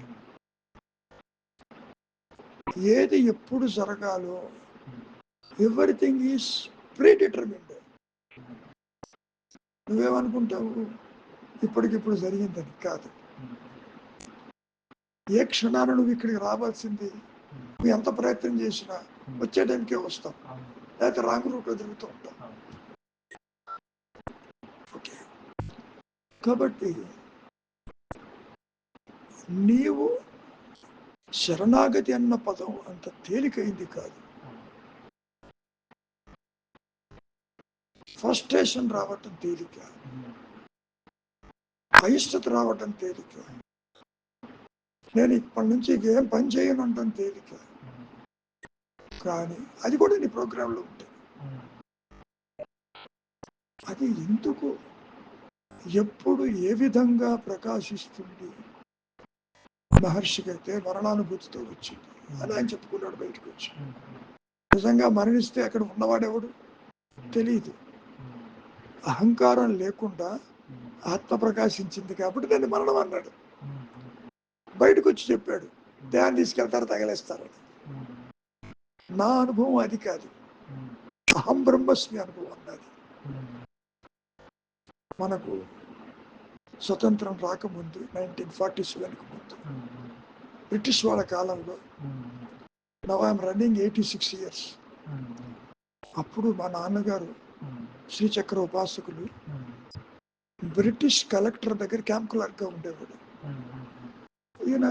ఏది ఎప్పుడు జరగాలో ఎవ్రీథింగ్ ఈజ్ ప్రీ డిటర్మిన్డ్. నువ్వేమనుకుంటావు ఇప్పటికిప్పుడు జరిగిందని? కాదు. ఏ క్షణాన నువ్వు ఇక్కడికి రావాల్సింది, నువ్వు ఎంత ప్రయత్నం చేసినా వచ్చే టైంకే వస్తావు, లేకపోతే రాంగ్ రూట్లో తిరుగుతూ ఉంటావు. ఓకే, కాబట్టి నీవు శరణాగతి అన్న పదం అంత తేలికైంది కాదు. ఫ్రస్ట్రేషన్ రావటం తేలిక, అయిష్టత రావటం తేలిక, నేను ఇప్పటి నుంచి ఏం పని చేయను అంటాం తేలిక. కానీ అది కూడా నీ ప్రోగ్రాంలో ఉంటుంది. అది ఎందుకు, ఎప్పుడు, ఏ విధంగా ప్రకాశిస్తుంది? మహర్షికి అయితే మరణానుభూతితో వచ్చింది అని ఆయన చెప్పుకున్నాడు. బయటకు వచ్చి నిజంగా మరణిస్తే అక్కడ ఉన్నవాడెవడు తెలియదు. అహంకారం లేకుండా ఆత్మ ప్రకాశించింది కాబట్టి దాన్ని మరణం అన్నాడు. బయటకు వచ్చి చెప్పాడు, దేహాన్ని తీసుకెళ్తారు, తగలేస్తారు. నా అనుభవం అది కాదు, అహం బ్రహ్మస్మి అనుభవం అన్నది. మనకు స్వతంత్రం రాకముందు 1947కు ముందు బ్రిటిష్ వాళ్ళ కాలంలో, నౌ ఐఎమ్ రన్నింగ్ 86 years, అప్పుడు మా నాన్నగారు శ్రీచక్ర ఉపాసకులు బ్రిటిష్ కలెక్టర్ దగ్గర క్యాంప్ క్లర్క్గా ఉండేవాడు. ఈయన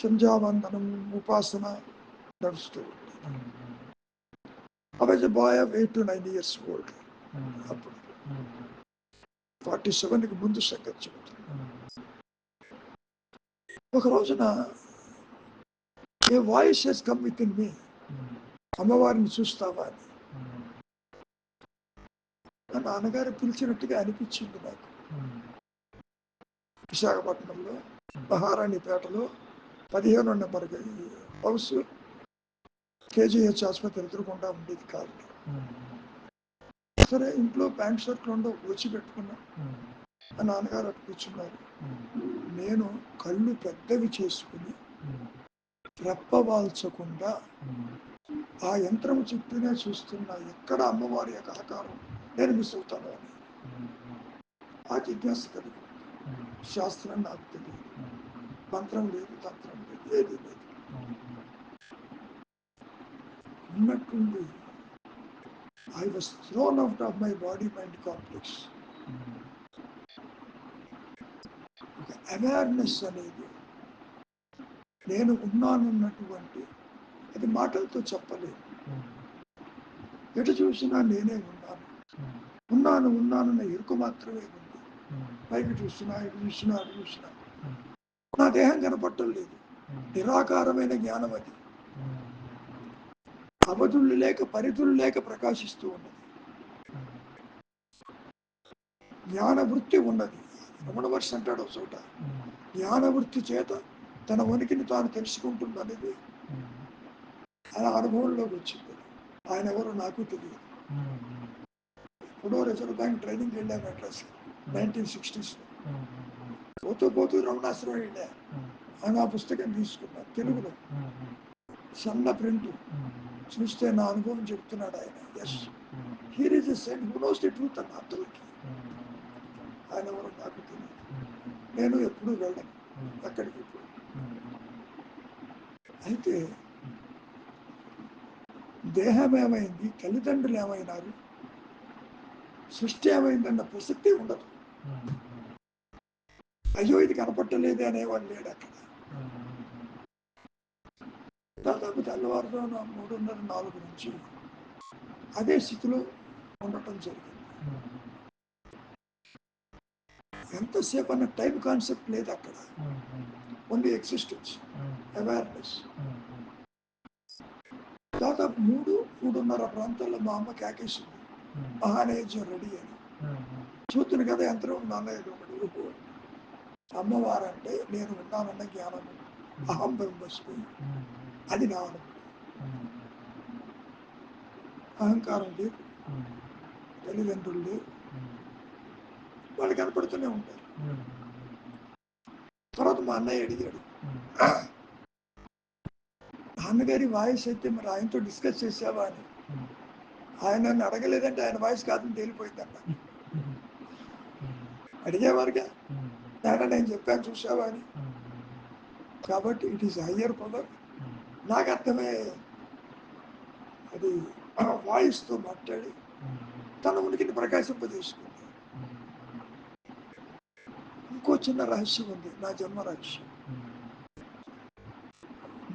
సంధ్యావందనం ఉపాసన నడుస్తూ ఉంటుంది. I was a boy of 8 to 9 years old. అప్పుడు 47కి ముందు సంగతి చెబుతున్నాను. ఒక రోజున a voice has come within me, అమ్మవారిని చూస్తావా అని మా నాన్నగారు పిలిచినట్టుగా అనిపించింది నాకు. విశాఖపట్నంలో మహారాణిపేటలో 15వ నెంబర్ హౌస్ కేజీహెచ్ ఆసుపత్రి ఎదురుకుండా ఉండేది కాదు. సరే, ఇంట్లో ప్యాంట్ షర్ట్లు ఉండవు, వచ్చి పెట్టుకున్నా. మా నాన్నగారు అటు కూర్చున్నారు. నేను కళ్ళు పెద్దవి చేసుకుని రెప్పవాల్చకుండా ఆ యంత్రం చుట్టూనే చూస్తున్నా, ఎక్కడ అమ్మవారి యొక్క ఆకారం నేను మిస్ అవుతాను అని ఆ జిజ్ఞాస కలిగి. శాస్త్రం నాకు తెలియదు, మంత్రం లేదు, తంత్రం లేదు, ఏది లేదు. ఉన్నట్టుండి I was thrown out of my body-mind complex. Awareness అనేది నేను ఉన్నానన్నటువంటి, అది మాటలతో చెప్పలేదు. ఎటు చూసినా నేనే ఉన్నానన్న ఎరుకు మాత్రమే ఉంది. పైకి చూసినా, ఇటు చూసినా, అటు చూసినా నా దేహం కనపడటం లేదు. నిరాకారమైన జ్ఞానం అది. అవధులు లేక పరిధులు లేక ప్రకాశిస్తూ ఉన్నది. జ్ఞానవృత్తి ఉన్నది. రమణ మహర్షి అంటాడు చోట, జ్ఞానవృత్తి చేత తన ఉనికిని తాను తెలుసుకుంటుందనేది ఆయన అనుభవంలోకి వచ్చింది. ఆయన ఎవరో నాకు తెలియదు. ఇప్పుడు రిజర్వ్ బ్యాంక్ ట్రైనింగ్ వెళ్ళా మెడ్రాస్ 1960s. పోతూ రమణాశ్రమం వెళ్ళా. ఆయన ఆ పుస్తకం తీసుకున్నాను తెలుగులో, సన్న ప్రింట్. చూస్తే నా అనుభవం చెప్తున్నాడు ఆయన. Yes, here is a saint who knows the truth అన్న అర్థంకి. ఆయన ఎవరో నాకు తెలియదు. నేను ఎప్పుడూ వెళ్ళను అక్కడికి. అయితే దేహం ఏమైంది, తల్లిదండ్రులు ఏమైనారు, సృష్టి ఏమైందన్న ప్రసక్తి ఉండదు. అయ్యో ఇది కనపట్టలేదే అనేవాడు లేడు అక్కడ. దాదాపు తెల్లవారుజామున 3:30-4 నుంచి అదే స్థితిలో ఉండటం జరిగింది. ఎంతసేపు అన్న టైం కాన్సెప్ట్ లేదు అక్కడ. Only existence, awareness. దాదాపు 3-3:30 ప్రాంతాల్లో మా అమ్మ కేకేసింది, మహానైవేద్యం రెడీ అని. చూస్తున్న కదా యంత్రం నాన్నయ్య ఒకటి. అమ్మవారంటే నేను ఉన్నానన్న జ్ఞానము, అహం బ్రహ్మస్మి, అది నా అనుభవం. అహంకారం లేదు, తల్లిదండ్రులు లేరు, వాళ్ళు కనపడుతూనే ఉంటారు. తర్వాత మా అన్నయ్య అడిగాడు, నాన్నగారి వాయిస్ అయితే మరి ఆయనతో డిస్కస్ చేసావా అని. ఆయన నన్ను అడగలేదంటే ఆయన వాయిస్ కాదని తేలిపోయిందన్న. అడిగేవారుగా, నాన్న నేను చెప్పాను చూసావా అని. కాబట్టి ఇట్ ఈస్ హయ్యర్ పవర్. నాకు అర్థమే, అది వాయిస్తో మాట్లాడి తన ఉనికిని ప్రకాశింపజేసుకుంది. ఇంకో చిన్న రహస్యం ఉంది, నా జన్మ రహస్యం.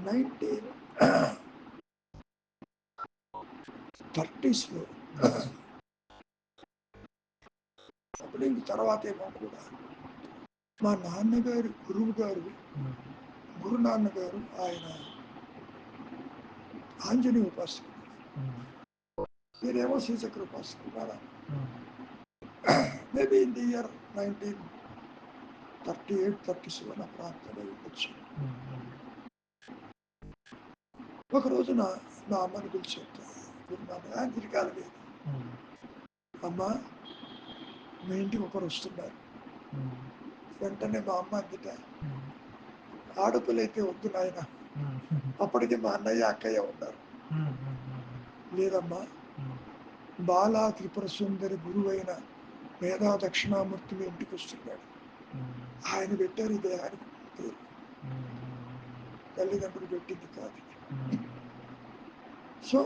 1930s అప్పుడు ఇంక తర్వాత ఏమో కూడా మా నాన్నగారి గురువు గారు, గురు నాన్నగారు, ఆయన ఆంజనేయ ఉపాసకుడు, మీరేమో శ్రీచక్ర ఉపాసకుడు. మేబీ ఇన్ ది ఇయర్ 1938-37 ప్రాంతంలో ఉండొచ్చు. ఒక రోజున మా అమ్మని పిలిచేట ఆయన తిరిగాలి లేదు, అమ్మ మీ ఇంటికి ఒకరు వస్తున్నారు. వెంటనే మా అమ్మ అందుట, ఆడపిల్లైతే వద్దు నాయన, అప్పటికి మా అన్నయ్య అక్కయ్య ఉన్నారు. లేదమ్మా, బాలా త్రిపుర సుందరి గురువైన మేధా దక్షిణామూర్తి మీ ఇంటికి వస్తున్నాడు. ఆయన పెట్టారు ఈ దేహానికి పేరు, తల్లిదండ్రులు పెట్టింది కాదు. So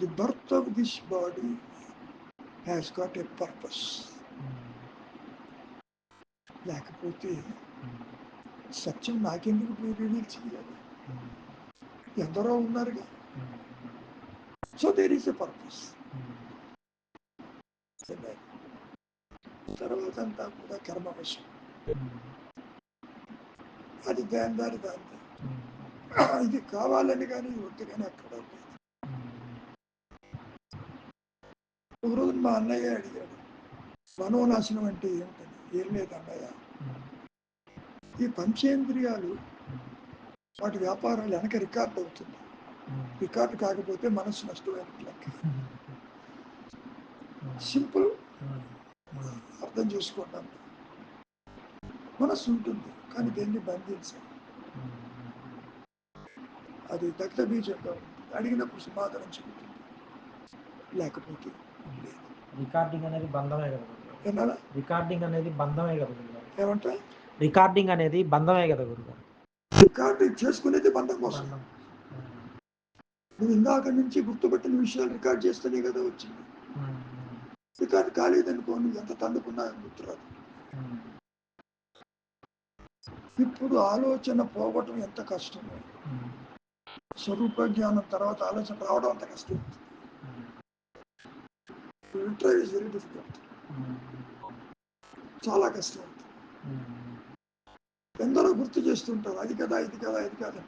the birth of this body has got a purpose. లేకపోతే సత్యం నాకెందుకు రివీల్ చేయాలి? ఎందరో ఉన్నారుగా. So there is a purpose. తర్వాత అంతా కూడా కర్మవశం, అది దాని ఇది కావాలని కానీ వద్దు కానీ అక్కడ ఒక రోజు మా అన్నయ్య అడిగాడు, మనోనాశనం అంటే ఏమిటని. ఏం లేదు అన్నయ్య, ఈ పంచేంద్రియాలు వాటి వ్యాపారాలు వెనక రికార్డ్ అవుతుంది. రికార్డు కాకపోతే మనసు నష్టమైనట్లే. సింపుల్ అర్థం చేసుకుంటాం. మనసు ఉంటుంది కానీ దేన్ని బంధించాలి. అది దగ్ధ బీజంగా ఉంటుంది, అడిగినప్పుడు సమాధానం చెబుతుంది, లేకపోతే లేదు. రికార్డింగ్ అనేది బంధమే కదా. ఏమన్నా రికార్డింగ్ అనేది బంధమే కదా. ఏమంటా? రికార్డింగ్ అనేది బంధమే కదా గురుగారు. రికార్డింగ్ చేసుకునేది బంధం కోసం. నువ్వు ఇందాక నుంచి గుర్తుపెట్టిన విషయాలు రికార్డ్ చేస్తేనే కదా వచ్చింది. రికార్డు కాలేదనుకో, నువ్వు ఎంత తందుకున్నా గుర్తురాదు. ఇప్పుడు ఆలోచన పోవటం ఎంత కష్టమో, స్వరూప జ్ఞానం తర్వాత ఆలోచన రావడం అంత కష్టం. వెరీ డిఫికల్ట్, చాలా కష్టం. ఎందరో గుర్తు చేస్తుంటారు, అది కదా ఇది కదా ఇది కాదు,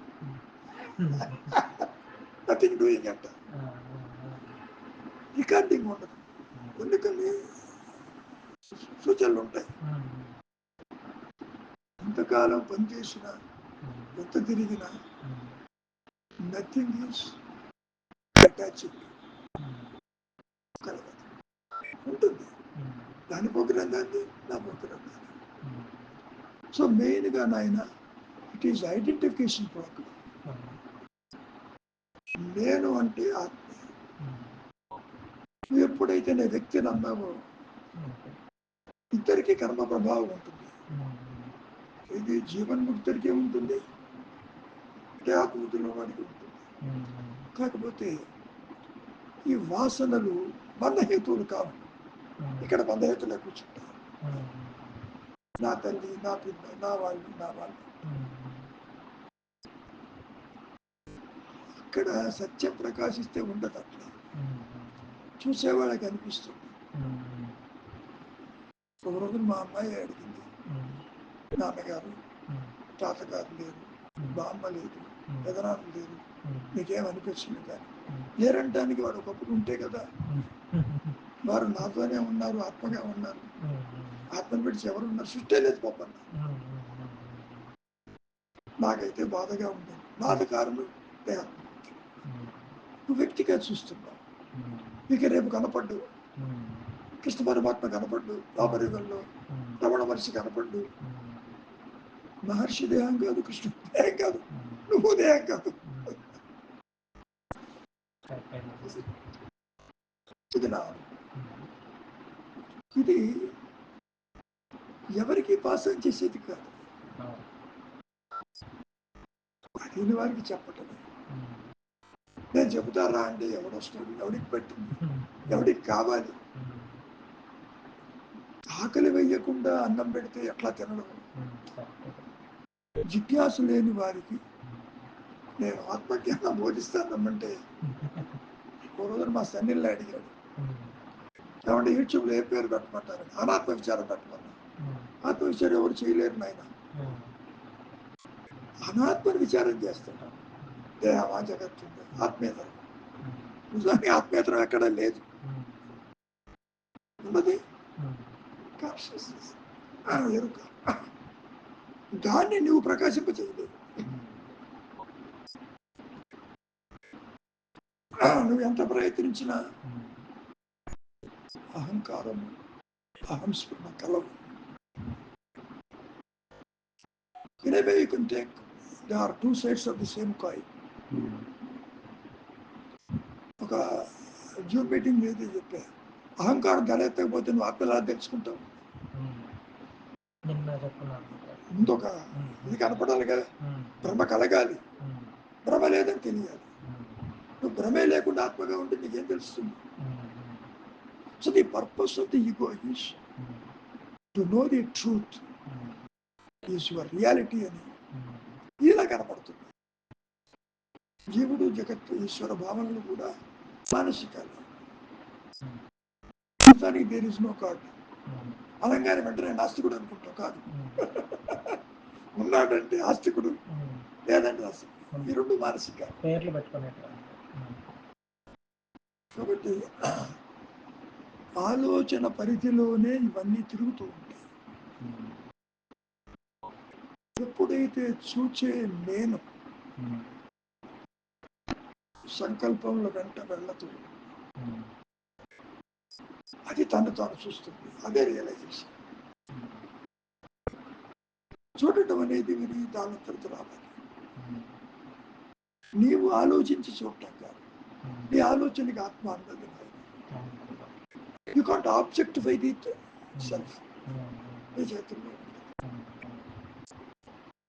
నథింగ్ డూయింగ్ అంట. రికార్డింగ్ ఉండదు, కొన్ని సూచనలు ఉంటాయి. ఎంతకాలం పనిచేసినా, ఎంత తిరిగినా, నథింగ్ ఈజ్ అటాచ్డ్. ఉంటుంది దాని ప్రోగ్రాం దాన్ని, నా ప్రోగ్రాం దాన్ని. సో మెయిన్గా నాయన, ఇట్ ఈజ్ ఐడెంటిఫికేషన్ ప్రోగ్రామ్. నేను అంటే ఆత్మ. నువ్వు ఎప్పుడైతే నేను వ్యక్తిని అన్నావో, ఇద్దరికి కర్మ ప్రభావం ఉంటుంది. ఇది జీవన్ముక్తుడికి ఉంటుంది, ఆత్మూతుల వాడికి ఉంటుంది. కాకపోతే ఈ వాసనలు బంధహేతువులు కావు. ఇక్కడ బంధహేతులే కూర్చుంటారు. నా తల్లి, నా పిల్ల, నా వాళ్ళు. ఇక్కడ సత్యం ప్రకాశిస్తే ఉండదు, అట్లా చూసేవాళ్ళకి అనిపిస్తుంది. ఒక రోజు మా అమ్మాయి అడిగింది, నాన్నగారు, తాతగారు లేరు, బామ్మ లేదు, పెదనాన్న లేరు, నీకేమనిపించింది? కానీ లేరంటానికి వాడు ఒకప్పుడు ఉంటే కదా. వారు నాతోనే ఉన్నారు, ఆత్మగా ఉన్నారు. ఆత్మను విడిచి ఎవరు ఉన్నారు? సృష్టి లేదు పాపన్న. నాకైతే బాధగా ఉంటుంది. బాధ కారణం దేహం. నువ్వు వ్యక్తిగా చూస్తున్నావు. నీకు రేపు కనపడ్డు కృష్ణ పరమాత్మ, కనపడ్డు ద్వాపరయుగంలో రమణ మహర్షి కనపడ్డు. మహర్షి దేహం కాదు, కృష్ణుడు దేహం కాదు, నువ్వు దేహం కాదు. ఇది నా, ఇది ఎవరికి పాసం చేసేది కాదు, అడిగిన వారికి చెప్పటమే. నేను చెబుతారా అంటే ఎవడొస్తాడు? ఎవడికి పెట్టింది? ఎవడికి కావాలి? ఆకలి వేయకుండా అన్నం పెడితే ఎట్లా తినడం? జిజ్ఞాస లేని వారికి నేను ఆత్మజ్ఞానం బోధిస్తానమ్మంటే ఓ రోజున మా సన్నిళ్ళు అడిగాడు, ఏమంటే యూట్యూబ్లో ఏ పేరు పెట్టమంటారు? అనాత్మ విచారం పెట్టమన్నా. ఆత్మ విచారం ఎవరు చేయలేరు నాయన. అనాత్మని విచారం చేస్తాడు. దేహమా జగత్తు ఆత్మేతరం. నిజానికి ఆత్మేతరం ఎక్కడ లేదు. ఉన్నది కాన్షియస్నెస్, ఎరుక. దాన్ని నువ్వు ప్రకాశింపచేయలేవు. నువ్వు ఎంత ప్రయత్నించినా అహంకారం, అహంస్ఫురణ కలవు. In a way you can take, there are two sides of the same coin. ఒక జూమ్ మీటింగ్ ఏది చెప్పా, అహంకారం తలెత్తకపోతే నువ్వు ఆత్మలా తెలుసుకుంటావు. ముందు ఒక ఇది కనపడాలి కదా, భ్రమ కలగాలి. భ్రమ లేదని తెలియాలి. నువ్వు భ్రమే లేకుండా ఆత్మగా ఉంటే నీకేం తెలుస్తుంది? So the purpose of the ego is to know the truth is your reality అని ఇలా కనపడుతుంది. జీవుడు, జగత్తు, ఈశ్వర భావనలు కూడా మానసికాలు. దానికి దేర్ ఇస్ నో గాడ్. అనగానే వెంటనే నాస్తికుడు అనుకుంటావు కాదు. ఉన్నాడంటే ఆస్తికుడు, లేదంటే నాస్తికుడు. ఈ రెండు మానసికాలు. పేర్లు పెట్టుకునేట్టు. కాబట్టి ఆలోచన పరిధిలోనే ఇవన్నీ తిరుగుతూ ఉంటాయి. ఎప్పుడైతే చూచే నేను సంకల్పంలో వెంట వెళ్ళదు, అది తను తాను చూస్తుంది. అదే రియలైజేషన్. చూడటం అనేది విని దానంతటి రావాలి. నీవు ఆలోచించి చూడటం కాదు. నీ ఆలోచనకి ఆత్మ అన్నది. You can't objectify the self. నీ చేతుల్లో.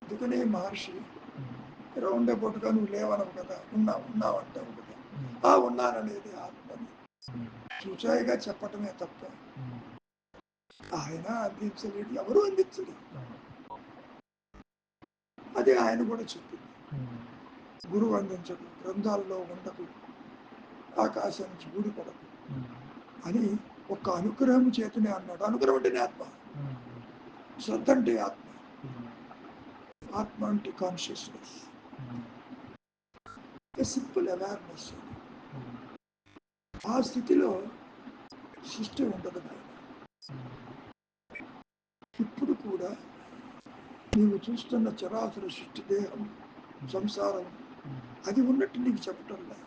అందుకనే మహర్షి రౌండ్ అబౌట్గా నువ్వు లేవనవు కదా, ఉన్నావు అంటావు కదా. ఆ ఉన్నాననేది ఆత్మని చూచాయిగా చెప్పటమే తప్ప ఆయన అందించలేడు, ఎవరు అందించలేదు. అదే ఆయన కూడా చెప్పింది. గురువు అందించడు, గ్రంథాల్లో ఉండదు, ఆకాశం నుంచి ఊడిపడదు అని ఒక్క అనుగ్రహం చేతనే అన్నాడు. అనుగ్రహం అంటేనే ఆత్మ, శ్రద్ధ అంటే ఆత్మ, ఆత్మ అంటే కాన్షియస్నెస్, సింపుల్ అవేర్నెస్. ఆ స్థితిలో సృష్టి ఉండదు. ఇప్పుడు కూడా నీవు చూస్తున్న చరాచర సృష్టి, దేహం, సంసారం, అది ఉన్నట్టు నీకు చెప్పటంలా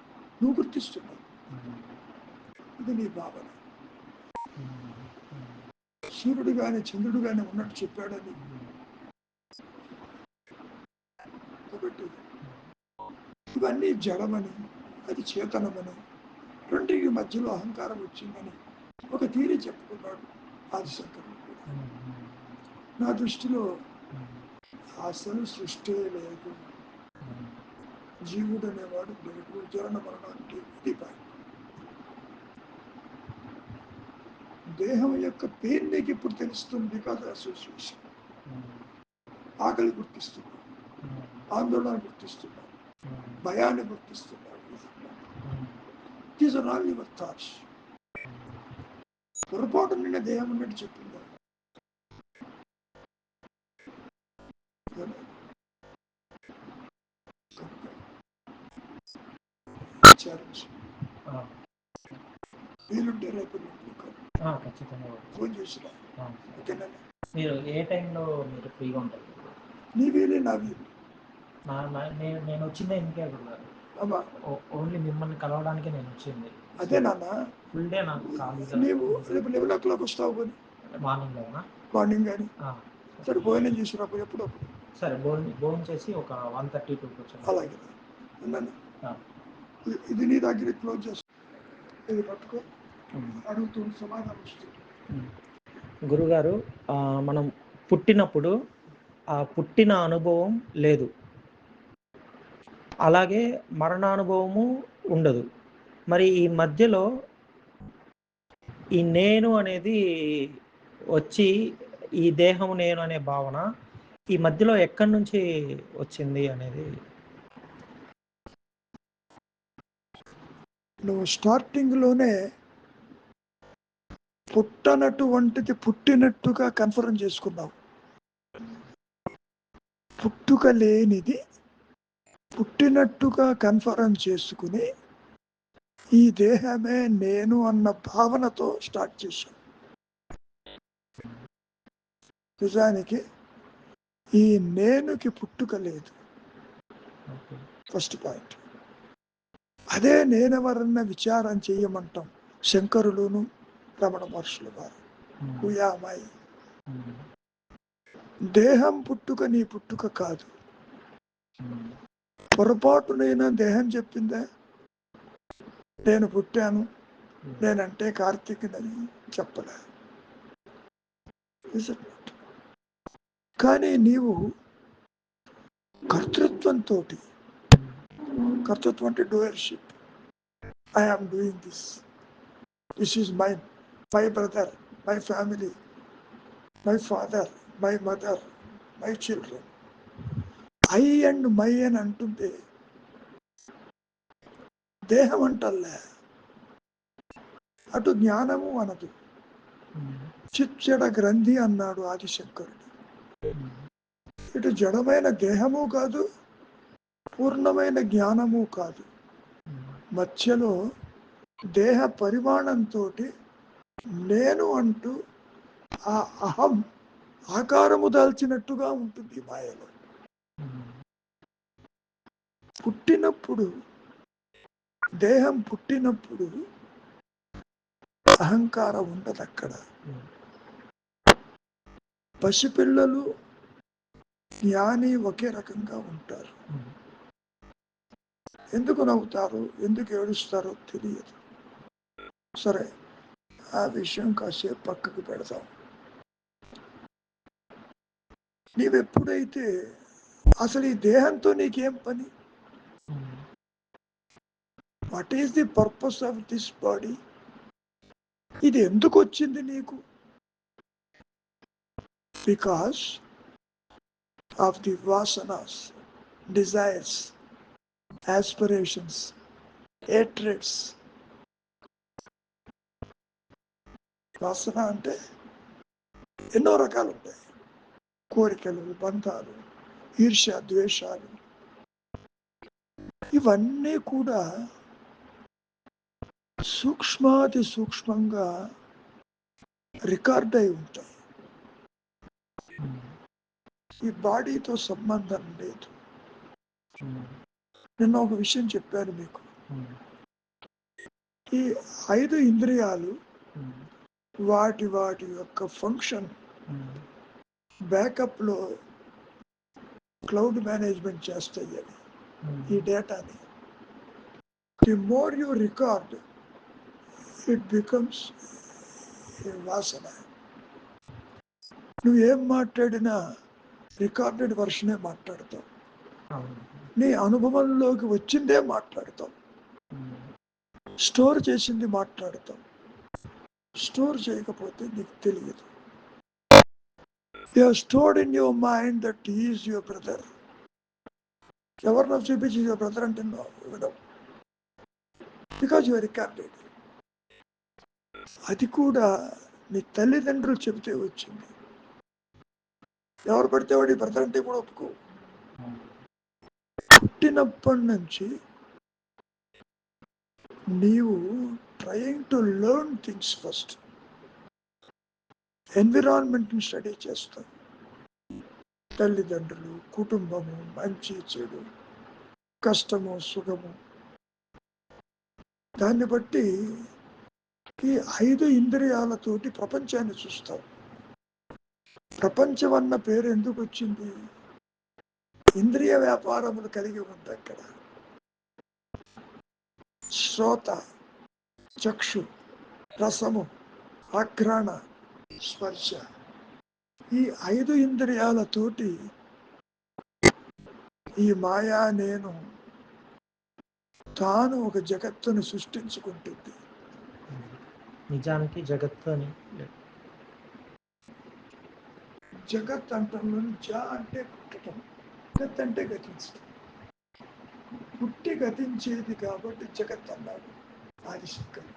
నువ్వు గుర్తిస్తున్నావు. ఇది నీ భావన. సూర్యుడు కానీ చంద్రుడు కానీ ఉన్నట్టు చెప్పాడని. కాబట్టి ఇవన్నీ జడమని, అది చేతనమని, రెండింటి మధ్యలో అహంకారం వచ్చిందని ఒక థియరీ చెప్పుకున్నాడు ఆదిశంకరుడు. నా దృష్టిలో అసలు సృష్టి లేదు, జీవుడు అనేవాడు లేదు, జరణ మరణానికి ఇది పాయింట్. దేహం యొక్క పెయిన్ నీకు ఇప్పుడు తెలుస్తుంది, బికాజ్ అసోసియేషన్. ఆకలి గుర్తిస్తున్నాడు, ఆందోళన గుర్తిస్తున్నాడు, భయాన్ని గుర్తిస్తున్నాడు. These are all your thoughts. పొరపాటు నిన్న దేహం ఉన్నట్టు చెప్పింది. వీలుంటే రేపు ఖచ్చితంగా ఫోన్ చేసినా. ఓకేనా? మీరు ఏ టైంలో మీరు ఫ్రీగా ఉంటారు? నీ వీలే నా వీలు. నేను వచ్చిందే ఇంకే గురుగారు. ఓన్లీ మిమ్మల్ని కలవడానికి నేను వచ్చింది. అదే నాన్న, ఫుల్ డే నాకు ఖాళీగా. నీవు రేపు 11 o'clock వస్తావు కానీ మార్నింగ్ కానీ. సరే భోజనం చేసినప్పుడు ఎప్పుడప్పుడు. సరే భోజనం చేసి ఒక 1:30 వచ్చాను. అలాగే అన్నాను. ఇది నీ దగ్గర క్లోజ్ చేస్తా. ఇది పట్టుకో, అడుగుతూ సమాధానం ఇస్తుంది. గురుగారు, మనం పుట్టినప్పుడు ఆ పుట్టిన అనుభవం లేదు, అలాగే మరణానుభవము ఉండదు. మరి ఈ మధ్యలో ఈ నేను అనేది వచ్చి ఈ దేహం నేను అనే భావన ఈ మధ్యలో ఎక్కడి నుంచి వచ్చింది అనేది? నువ్వు స్టార్టింగ్లోనే పుట్టనటువంటిది పుట్టినట్టుగా కన్ఫర్మ్ చేసుకున్నావు. పుట్టుక లేనిది పుట్టినట్టుగా కన్ఫర్మ్ చేసుకుని ఈ దేహమే నేను అన్న భావనతో స్టార్ట్ చేశాం. నిజానికి ఈ నేనుకి పుట్టుక లేదు. First point. అదే నేనెవరన్న విచారం చేయమంటాం శంకరులును రమణ మహర్షులు వారు. హుయామై దేహం పుట్టుక నీ పుట్టుక కాదు. పొరపాటునైనా దేహం చెప్పిందా నేను పుట్టాను, నేనంటే కార్తీకునని చెప్పలే. కానీ నీవు కర్తృత్వంతో, కర్తృత్వం అంటే doership, I am doing this, this is mine, my brother, my family, my father, my mother, my children, I and my అని అంటుంది. దేహం అంటల్లే, అటు జ్ఞానము అనదు. చిచ్చడ గ్రంథి అన్నాడు ఆదిశంకరుడు. ఇటు జడమైన దేహము కాదు, పూర్ణమైన జ్ఞానము కాదు. మధ్యలో దేహ పరిమాణంతో నేను అంటూ ఆ అహం ఆకారము దాల్చినట్టుగా ఉంటుంది మాయలో. పుట్టినప్పుడు, దేహం పుట్టినప్పుడు అహంకారం ఉండదు అక్కడ. పసిపిల్లలు జ్ఞాని ఒకే రకంగా ఉంటారు. ఎందుకు నవ్వుతారు, ఎందుకు ఏడుస్తారో తెలియదు. సరే, ఆ విషయం కాసేపు పక్కకు పెడతాం. నీవెప్పుడైతే అసలు ఈ దేహంతో నీకేం పని, what is the purpose of this body, ఇది ఎందుకు వచ్చింది నీకు? Because of the vasanas, desires, aspirations, hatreds. వాసన అంటే ఎన్నో రకాలు ఉంటాయి. కోరికలు, బంధాలు, ఈర్ష్య, ద్వేషాలు, ఇవన్నీ కూడా సూక్ష్మాతి సూక్ష్మంగా రికార్డ్ అయి ఉంటాయి. ఈ బాడీతో సంబంధం లేదు. నిన్న ఒక విషయం చెప్పాను మీకు. ఈ 5 ఇంద్రియాలు వాటి వాటి యొక్క ఫంక్షన్ బ్యాకప్లో క్లౌడ్ మేనేజ్మెంట్ చేస్తాయి అవి ఈ డేటాని. The more you record, it becomes a వాసన. నువ్వేం మాట్లాడినా రికార్డెడ్ వర్షనే మాట్లాడతావు. నీ అనుభవంలోకి వచ్చిందే మాట్లాడతావు. స్టోర్ చేసింది మాట్లాడతావు. స్టోర్ చేయకపోతే నీకు తెలియదు. You have stored in your mind that he is your brother. ఎవరినో చూపించి యువర్ బ్రదర్ అంటున్నావు, బికాజ్ యు ఆర్ రికార్డెడ్. అది కూడా నీ తల్లిదండ్రులు చెబితే వచ్చింది. ఎవరు పడితే వాడి బ్రదర్ అంటే కూడా ఒప్పుకో. పుట్టినప్పటి నుంచి నీవు trying to learn things first. ఎన్విరాన్మెంట్ని స్టడీ చేస్తావు. తల్లిదండ్రులు, కుటుంబము, మంచి చెడు, కష్టము, సుఖము, దాన్ని బట్టి ఈ 5 ఇంద్రియాలతోటి ప్రపంచాన్ని చూస్తావు. ప్రపంచం అన్న పేరు ఎందుకు వచ్చింది? ఇంద్రియ వ్యాపారములు కలిగి ఉంది అక్కడ. శ్రోత, చక్షు, రసము, ఆఘ్రాణ, స్పర్శ, ఈ 5 ఇంద్రియాలతోటి ఈ మాయా నేను తాను ఒక జగత్తును సృష్టించుకుంటుంది. నిజానికి జగత్తు అని జగత్ అంటంలోని జ అంటే పుట్టడం, జగత్ అంటే గతించడం. పుట్టి గతించేది కాబట్టి జగత్ అన్నాడు ఆదిశంకర్.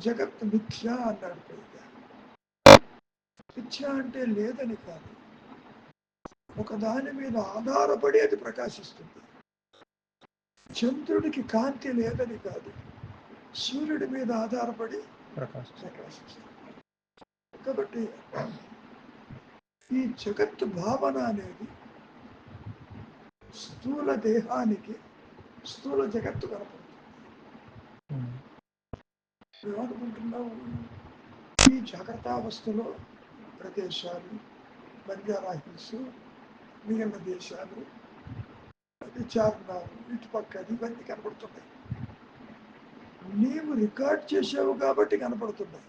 జగత్ మిథ్య అన్నాడు పైగా. మిథ్య అంటే లేదని కాదు, ఒక దాని మీద ఆధారపడి అది ప్రకాశిస్తుంది. చంద్రుడికి కాంతి లేదని కాదు, సూర్యుడి మీద ఆధారపడి ప్రకాశిస్తుంది. కాబట్టి ఈ జగత్తు భావన అనేది స్థూల దేహానికి స్థూల జగత్తు కనపడుతుంది. ఏమనుకుంటున్నావు? ఈ జాగ్రత్తావస్థలో ప్రదేశాలు, బంజారా హిల్స్, మిగిలిన దేశాలు, చార్మినార్, ఇటు పక్కది ఇవన్నీ కనపడుతున్నాయి. నీవు రికార్డ్ చేసావు కాబట్టి కనపడుతున్నాయి,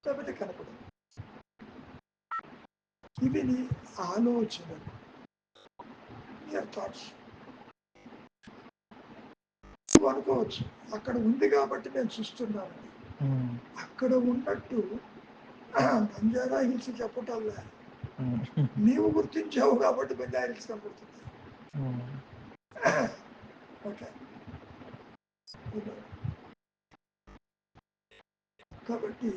కాబట్టి కనపడదు. ఇవి నీ ఆలోచనలు, థాట్స్. నువ్వు అనుకోవచ్చు అక్కడ ఉంది కాబట్టి నేను చూస్తున్నాను. అక్కడ ఉన్నట్టు బంజారా హిల్స్ చెప్పటంలే, నీవు గుర్తించావు కాబట్టి బంజారా హిల్స్ కనపడుతుంది. ఓకే, కాబట్టి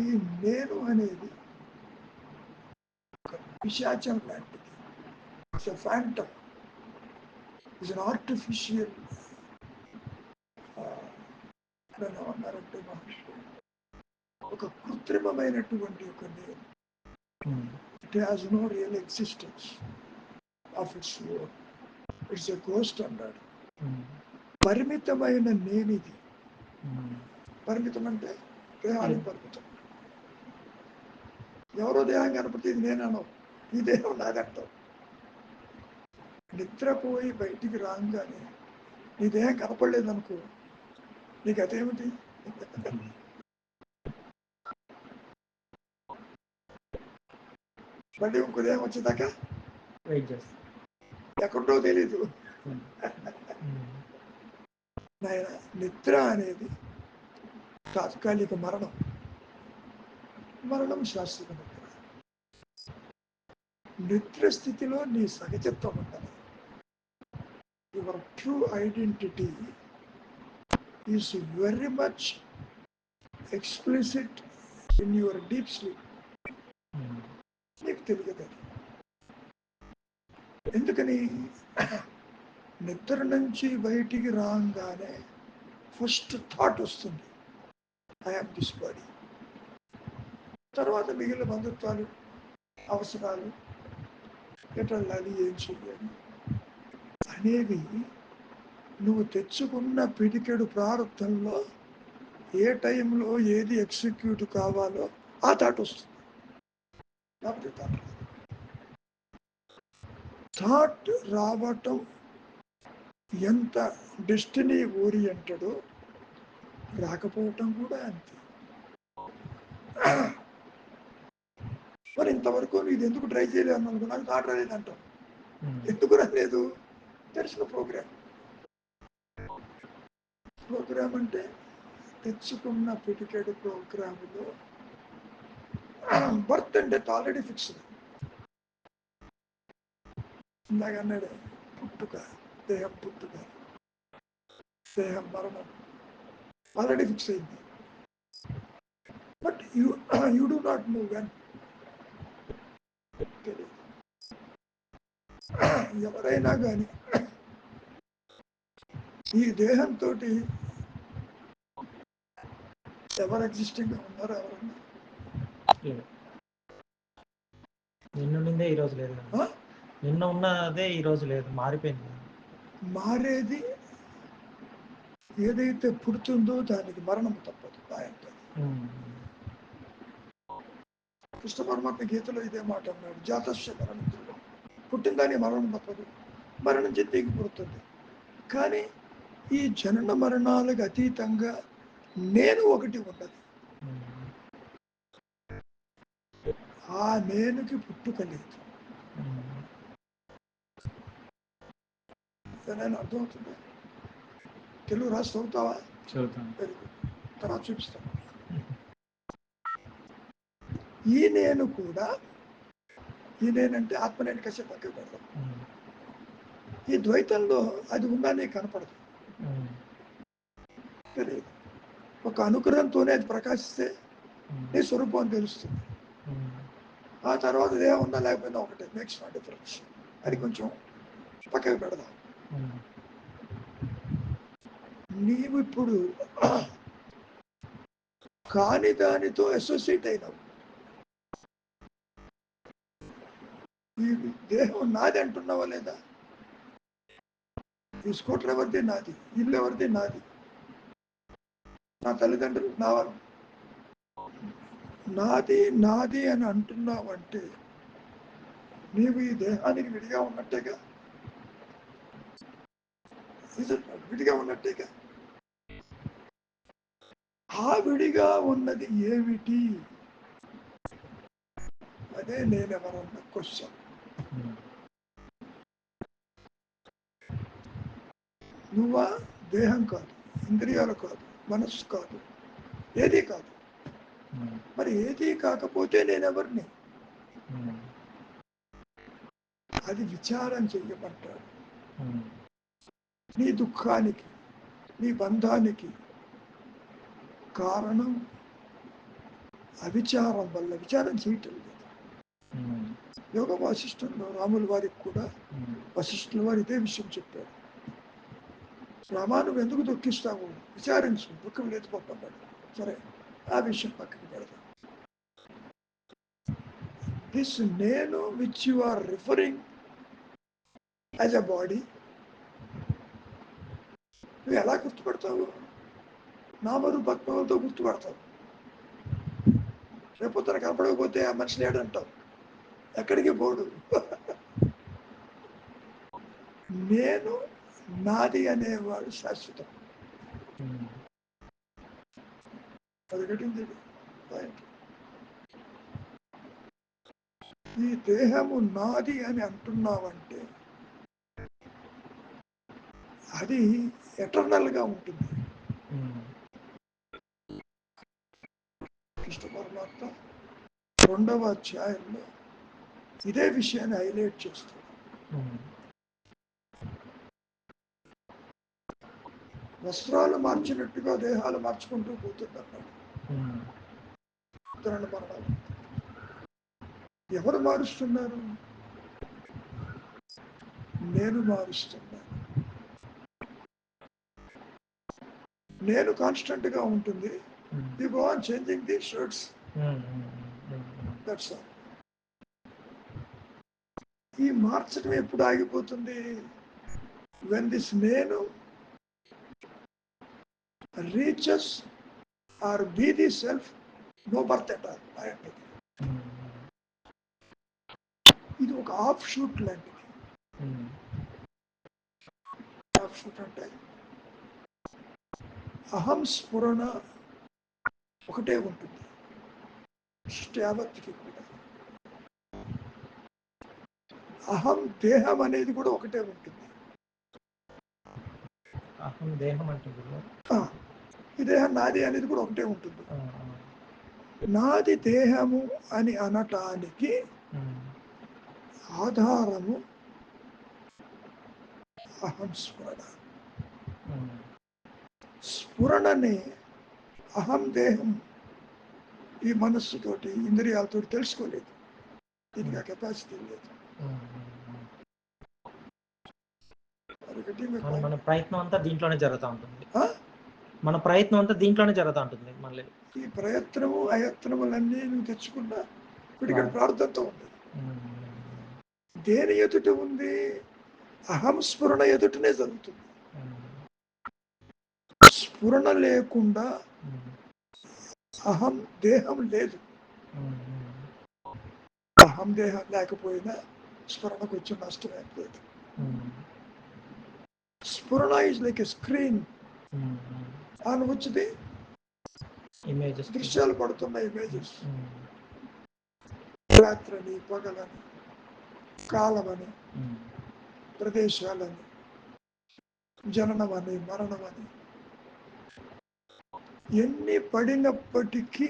ఈ నేను అనేది ఒక పిశాచం లాంటిది. It's a phantom, it's an artificial. అన్నారంటే మనుషులు ఒక కృత్రిమమైనటువంటి ఒక నేను. It has no real existence of its own. It's a ghost అన్నాడు. పరిమితమైన నేనిది. పరిమితం అంటే దేహానికి పరిమితం. ఎవరో దేహం కనపడితే ఇది నేనను, ఈ దేహం నాదంటావు. నిద్రపోయి బయటికి రాగానే నీ దేహం కనపడలేదు అనుకో, నీకు అదేమిటి? మళ్ళీ ఇంకో దేహం వచ్చేదాకా ఎక్కడో తెలీదు. నాయన, నిద్ర అనేది తాత్కాలిక మరణం. మరణం శాశ్వత నిద్ర. నిద్ర స్థితిలో నీ సహజత్వం ఉండాలి. Your true identity is very much explicit in your deep sleep. నీకు తెలియదు. ఎందుకని? నిద్ర నుంచి బయటికి రాగానే ఫస్ట్ థాట్ వస్తుంది, ఐ యామ్ దిస్ బాడీ. తర్వాత మిగిలిన బంధుత్వాలు, అవసరాలు, ఎటల్లాలి, ఏం చెయ్యాలి అనేవి నువ్వు తెచ్చుకున్న పిడికెడు ప్రారంభంలో ఏ టైంలో ఏది ఎగ్జిక్యూట్ కావాలో ఆ థాట్ వస్తుంది. కాబట్టి థాట్ రావటం ఎంత డెస్టినీ ఓరియంటెడో, రాకపోవటం కూడా అంతే. మరి ఇంతవరకు ఇది ఎందుకు ట్రై చేయలేదు అనుకో, నాకు థాట్ రాలేదంటాం. ఎందుకు రాలేదు? తెలిసిన ప్రోగ్రామ్. ప్రోగ్రామ్ అంటే తెచ్చుకున్న పిటికెడ్ ప్రోగ్రాములో birth and death already fixed. ఇందాక అన్నాడు, పుట్టుక, దేహం పుట్టుక, దేహం మరణం ఆల్రెడీ ఫిక్స్ అయింది. But you do not know when. ఎవరైనా కానీ ఈ దేహంతో ఎవరు ఎగ్జిస్టింగ్ ఉన్నారు? ఎవరన్నా నిన్న ఉన్నదే ఈరోజు లేదు. నిన్న ఉన్నదే ఈరోజు లేదు, మారిపోయింది. మారేది ఏదైతే పుడుతుందో దానికి మరణం తప్పదు. కృష్ణ పరమాత్మ గీతలో ఇదే మాట అన్నాడు, జాతస్య మరణం. పుట్టిందాన్ని మరణం తప్పదు, మరణం చెత్తికి పుడుతుంది. కానీ ఈ జనన మరణాలకు అతీతంగా నేను ఒకటి ఉన్నది. ఆ నేనుకి పుట్టుక లేదు. నేను అర్థమవుతుంది. తెలుగు రాసి చదువుతావా? చదువుతాను. Very good. తర్వాత చూపిస్తాను. ఈ నేను కూడా, ఈ నేనంటే ఆత్మనేని కాసేపు పక్కకు పెడదాం. ఈ ద్వైతంలో అది ఉందా నీకు కనపడదు, తెలియదు. ఒక అనుగ్రహంతోనే అది ప్రకాశిస్తే నీ స్వరూపం అని తెలుస్తుంది. ఆ తర్వాత దేహం ఉందా లేకపోయినా ఒకటే, మేక్స్ నో డిఫరెన్స్. అది కొంచెం పక్కకు పెడదాం. నీవు ఇప్పుడు కాని దానితో అసోసియేట్ అయినావు. ఈ దేహం నాది అంటున్నావా లేదా? ఈ స్కూటర్ ఎవరిది? నాది. ఇల్లు ఎవరిది? నాది. నా తల్లిదండ్రులు నాది నాది అని అంటున్నావంటే నీవు ఈ దేహానికి విడిగా ఉన్నట్టేగా, విడిగా ఉన్నట్టేగా. ఆ విడిగా ఉన్నది ఏమిటి? అదే నేనెవరన్న క్వశ్చన్. నువ్వా? దేహం కాదు, ఇంద్రియాలు కాదు, మనస్సు కాదు, ఏది కాదు. మరి ఏది కాకపోతే నేనెవరిని? అది విచారం చెయ్యమంటాడు. నీ దుఃఖానికి, నీ బంధానికి కారణం అవిచారం వల్ల. విచారం చేయటం లేదు. యోగ వాసిష్టంలో రాముల వారికి కూడా వశిష్ఠుల వారు ఇదే విషయం చెప్పారు. రామా, నువ్వు ఎందుకు దుఃఖిస్తావు? విచారించు, దుఃఖం లేదు గొప్పన్నాడు. సరే, ఆ విషయం పక్కకి పెడదాం. దిస్ నేను which you are referring as a body, నువ్వు ఎలా గుర్తుపడతావు? నామరూపాత్మలతో గుర్తుపడతావు. రేపు తన కనపడకపోతే ఆ మనిషి లేడంటావు, ఎక్కడికి పోడు. నేను నాది అనేవాడు శాశ్వతం. అది కట్టింది పాయింట్. ఈ దేహము నాది అని అంటున్నావంటే అది ఎటర్నల్గా ఉంటుంది. కృష్ణ పరమాత్మ 2వ అధ్యాయంలో ఇదే విషయాన్ని హైలైట్ చేస్తాడు. వస్త్రాలు మార్చినట్టుగా దేహాలు మార్చుకుంటూ పోతుందన్నాడు. మరణాలు ఎవరు మారుస్తున్నారు? నేను మారుస్తున్నాను. నేను కాన్స్టెంట్ గా ఉంటుంది. You go on changing the shirts, that's all. ఈ మార్చడం ఎప్పుడు ఆగిపోతుంది? వెన్ దిస్ నేను reaches or be the self, no birth at all. ఇది ఒక ఆఫ్ షూట్ లాంటిది. ఆఫ్ షూట్ అంటే అహం స్ఫురణ ఒకటే ఉంటుంది సృష్టి యావత్తుకి కూడా. అహం దేహం అనేది కూడా ఒకటే ఉంటుంది. అహం దేహం అంటే ఈ దేహం నాది అనేది కూడా ఒకటే ఉంటుంది. నాది దేహము అని అనటానికి ఆధారము అహం స్ఫురణ. స్ఫురణని అహం దేహం ఈ మనస్సుతోటి ఇంద్రియాలతో తెలుసుకోలేదు. దీనికి ఆ కెపాసిటీ లేదు. మన ప్రయత్నం అంతా దీంట్లోనే జరుగుతూ ఉంటుంది. మన ప్రయత్నం అంతా దీంట్లోనే జరుగుతూ ఉంటుంది. మళ్ళీ ఈ ప్రయత్నము అయత్నములన్నీ నువ్వు తెచ్చుకున్నా ఇప్పుడు ఇక్కడ ప్రార్థనతో ఉంది. దేని ఎదుట ఉంది? అహం స్ఫురణ ఎదుటనే జరుగుతుంది. స్ఫురణ లేకుండా అహం దేహం లేదు. అహం దేహం లేకపోయినా స్ఫురణకు వచ్చే నష్టమేం లేదు. స్ఫురణ is like a screen on which the images, దృశ్యాలు పడుతున్న ఇమేజెస్. రాత్రని, పగలని, కాలమని, ప్రదేశాలని, జననమని, మరణమని, ఎన్ని పడినప్పటికీ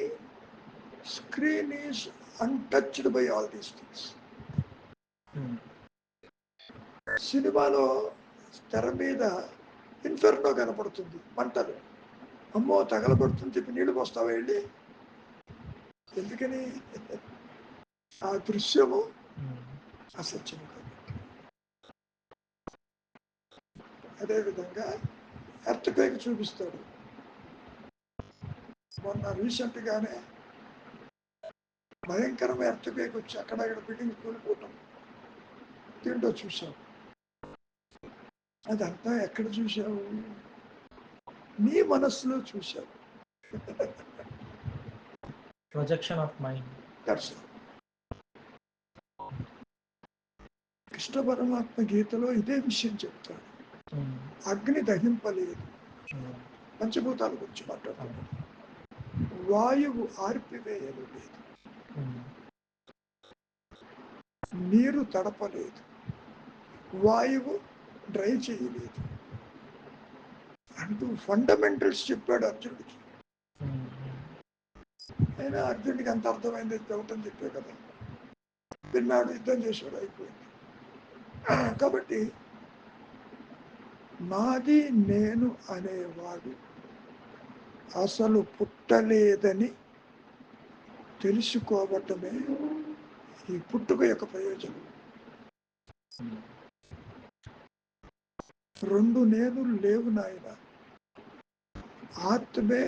screen is untouched by all these things. సినిమాలో తెర మీద ఇన్ఫెర్నో కనపడుతుంది, మంటలు, అమ్మో తగలబడుతుంది చెప్పి నీళ్లు పోస్తావా వెళ్ళి? ఎందుకని? ఆ దృశ్యము అసత్యము కాదు. అదేవిధంగా ఎర్త్క్వేక్ చూపిస్తాడు. మొన్న రీసెంట్గానే భయంకరమైన ఎర్త్క్వేక్ వచ్చి అక్కడక్కడ బిల్డింగ్ కూలిపోవటం దీంట్లో చూసావు. అదంతా ఎక్కడ చూసావు? నీ మనస్సులో చూసావు. Projection of mind. కృష్ణ పరమాత్మ గీతలో ఇదే విషయం చెప్తాడు. అగ్ని దహింపలేదు, పంచభూతాల గురించి మాట్లాడుతున్నాడు. వాయువు ఆర్పివేయలేదు, నీరు తడపలేదు, వాయువు డ్రై చేయలేదు అంటూ ఫండమెంటల్స్ చెప్పాడు అర్జునుడికి. అయినా అర్జునుడికి అంత అర్థమైంది చదవటం చెప్పే కదా, విన్నాడు, యుద్ధం చేశాడు, అయిపోయింది. కాబట్టి నాది నేను అనేవాడు అసలు పుట్టలేదని తెలుసుకోవటమే ఈ పుట్టుక యొక్క ప్రయోజనం. రెండు నేను లేవు నాయన. ఆత్మే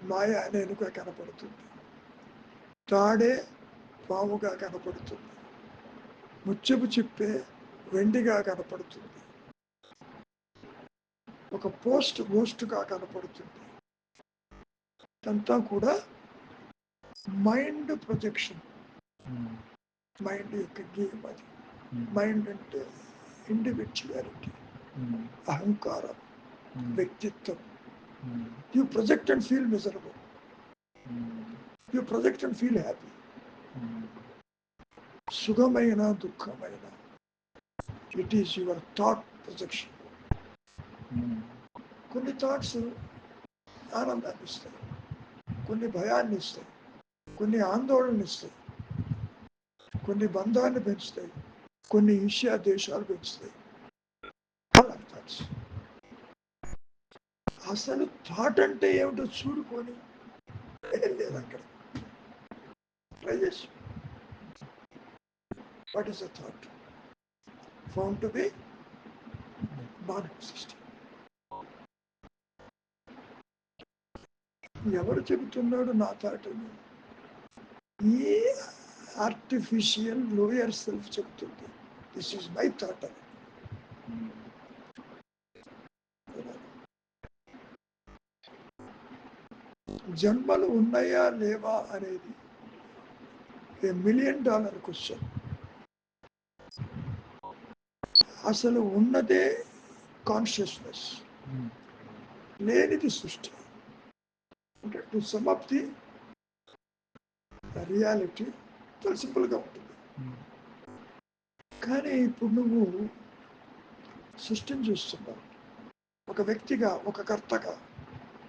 మాయ అనేనుగా కనపడుతుంది, తాడే పాముగా కనపడుతుంది, ముచ్చపు చిప్పే వెండిగా కనపడుతుంది, ఒక గోస్ట్గా కనపడుతుంది. అంతా కూడా మైండ్ ప్రొజెక్షన్. మైండ్ యొక్క గేమ్ అది. మైండ్ అంటే ఇండివిజువాలిటీ, అహంకారం, వ్యక్తిత్వం. You project and feel miserable, you project and feel happy. సుఖమైన దుఃఖమైన it is your thought projection. కొన్ని థాట్స్ ఆనందాన్ని ఇస్తాయి, కొన్ని భయాన్ని ఇస్తాయి, కొన్ని ఆందోళన ఇస్తాయి, కొన్ని బంధాన్ని పెంచుతాయి, కొన్ని ఈర్ష్యా దేశాలు పెంచుతాయి. అసలు థాట్ అంటే ఏమిటో చూడుకొని లేదు అక్కడ. ట్రై చేసి what is a thought found to be non existing. ఎవరు చెబుతున్నాడు నా థాట్ అని? ఈ ఆర్టిఫిషియల్ లోయర్ సెల్ఫ్ చెప్తుంది, దిస్ ఈజ్ మై థాట్ అని. జన్మలు ఉన్నాయా లేవా అనేది $1 మిలియన్ క్వశ్చన్. అసలు ఉన్నదే కాన్షియస్నెస్, లేనిది సృష్టి. అంటే to sum up the reality చాలా సింపుల్గా ఉంటుంది. కానీ ఇప్పుడు నువ్వు సృష్టిని చూస్తున్నావు, ఒక వ్యక్తిగా, ఒక కర్తగా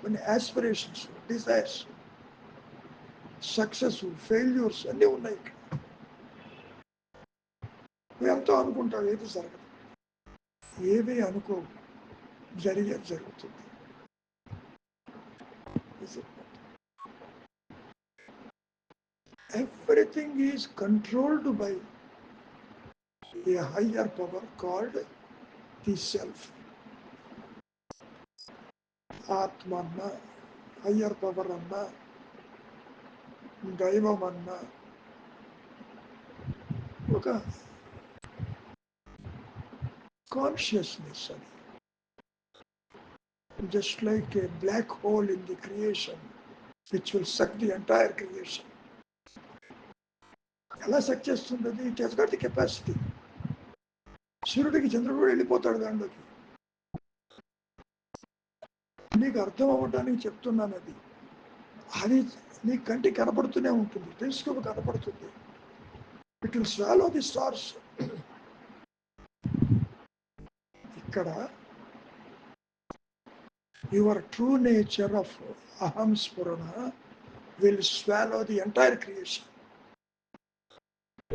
కొన్ని ఆస్పిరేషన్స్, డిజైర్స్, సక్సెస్, ఫెయిల్యూర్స్ అన్నీ ఉన్నాయి ఇక్కడ. నువ్వు ఎంతో అనుకుంటావు, ఏది జరగదు. ఏమీ అనుకో, జరిగేది జరుగుతుంది. Everything is controlled by a higher power called the self. ఆత్మ అన్నా, హయ్యర్ పవర్ అన్నా, దైవం అన్నా, ఒక కాన్షియస్నెస్ అని. Just like a black hole in the creation which will suck the entire creation. ఎలా సక్ చేస్తుంది అది? It has got the capacity. సూర్యుడికి చంద్రుడు వెళ్ళిపోతాడు దాంట్లోకి. నీకు అర్థం అవ్వడానికి చెప్తున్నాను. అది అది నీ కంటికి కనపడుతూనే ఉంటుంది, టెలిస్కోప్ కనపడుతుంది. It will swallow the stars. ఇక్కడ your true nature of aham sphurana will swallow the entire creation.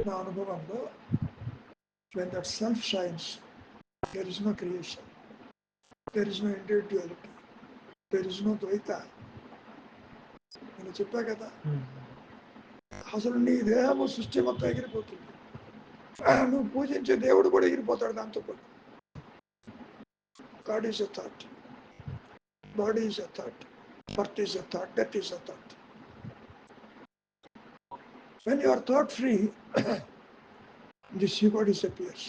నా అనుభవంలో when that self shines, there is no creation, there is no individuality, there is no ద్వైత. నేను చెప్పా కదా, అసలు నీ దేహము సృష్టి మొత్తం ఎగిరిపోతుంది, నువ్వు పూజించే దేవుడు కూడా ఎగిరిపోతాడు దాంతో పాటు. God is a thought, body is a thought, birth is a thought, death is a thought. when you are thought free, this ego disappears.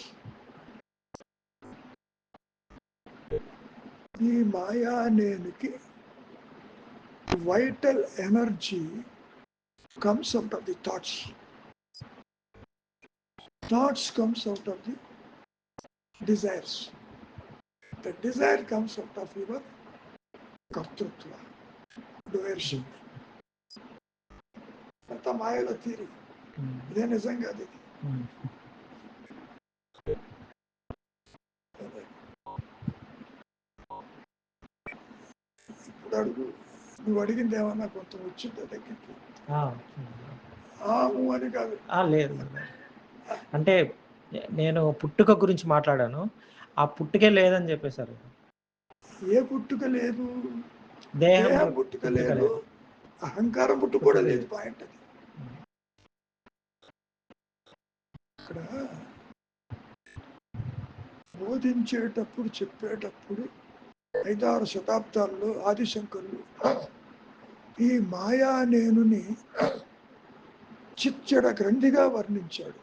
ఈ మాయా నేనుకి vital energy comes out of the thoughts. Thoughts comes out of the desires. The desire comes out of your kartrutva, doership. అంత మాయల థియరీ, ఇదే నిజంగా అది. ఇప్పుడు అడుగు, నువ్వు అడిగింది ఏమన్నా కొంత వచ్చింది దగ్గరికి? అని కాదు, లేదు. అంటే నేను పుట్టుక గురించి మాట్లాడాను, ఆ పుట్టుకే లేదని చెప్పేశారు. ఏ పుట్టుక లేదు? దేహం పుట్టుక లేదు, అహంకారం పుట్టుక కూడా లేదు. పాయింట్ అది. ఇక్కడ బోధించేటప్పుడు చెప్పేటప్పుడు 5-6 శతాబ్దాల్లో ఆదిశంకరులు ఈ మాయా నేనుని చిచ్చడ గ్రంథిగా వర్ణించాడు.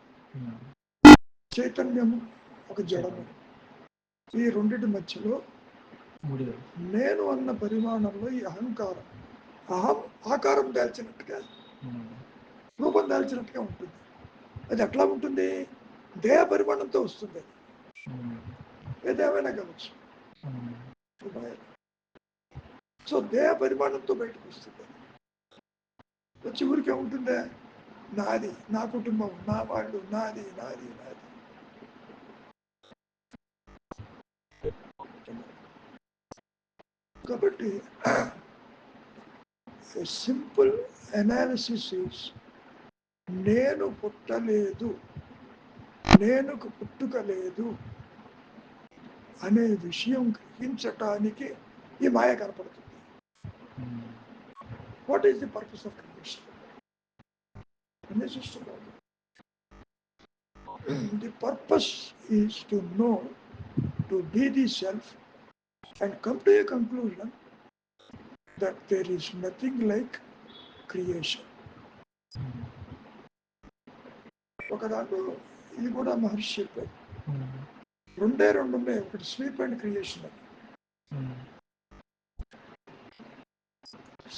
చైతన్యము ఒక జడము, ఈ రెండింటి మధ్యలో నేను అన్న పరిమాణంలో ఈ అహంకారం, అహం ఆకారం దాల్చినట్టుగా, రూపం దాల్చినట్టుగా ఉంటుంది. అది ఎట్లా ఉంటుంది? దేహ పరిమాణంతో వస్తుంది. ఏదేమైనా కావచ్చు. సో దేహ పరిమాణంతో బయటకు వస్తుంది. వచ్చి ఊరికే ఉంటుందే నాది, నా కుటుంబం, నా వాళ్ళు, నాది నాది నాది. కాబట్టి సింపుల్ అనాలిసిస్ ఈజ్, నేను పుట్టలేదు, నేను పుట్టుక లేదు అనే విషయం గ్రహించటానికి ఈ మాయ కనపడుతుంది. What is the purpose of creation? The purpose is to know, to be the self and come to a conclusion that there is nothing like creation. ఒక దాంట్లో ఇది కూడా మహర్షి చెప్పారు, రెండే రెండు ఉన్నాయి, ఒకటి స్లీప్ అండ్ క్రియేషన్ అని.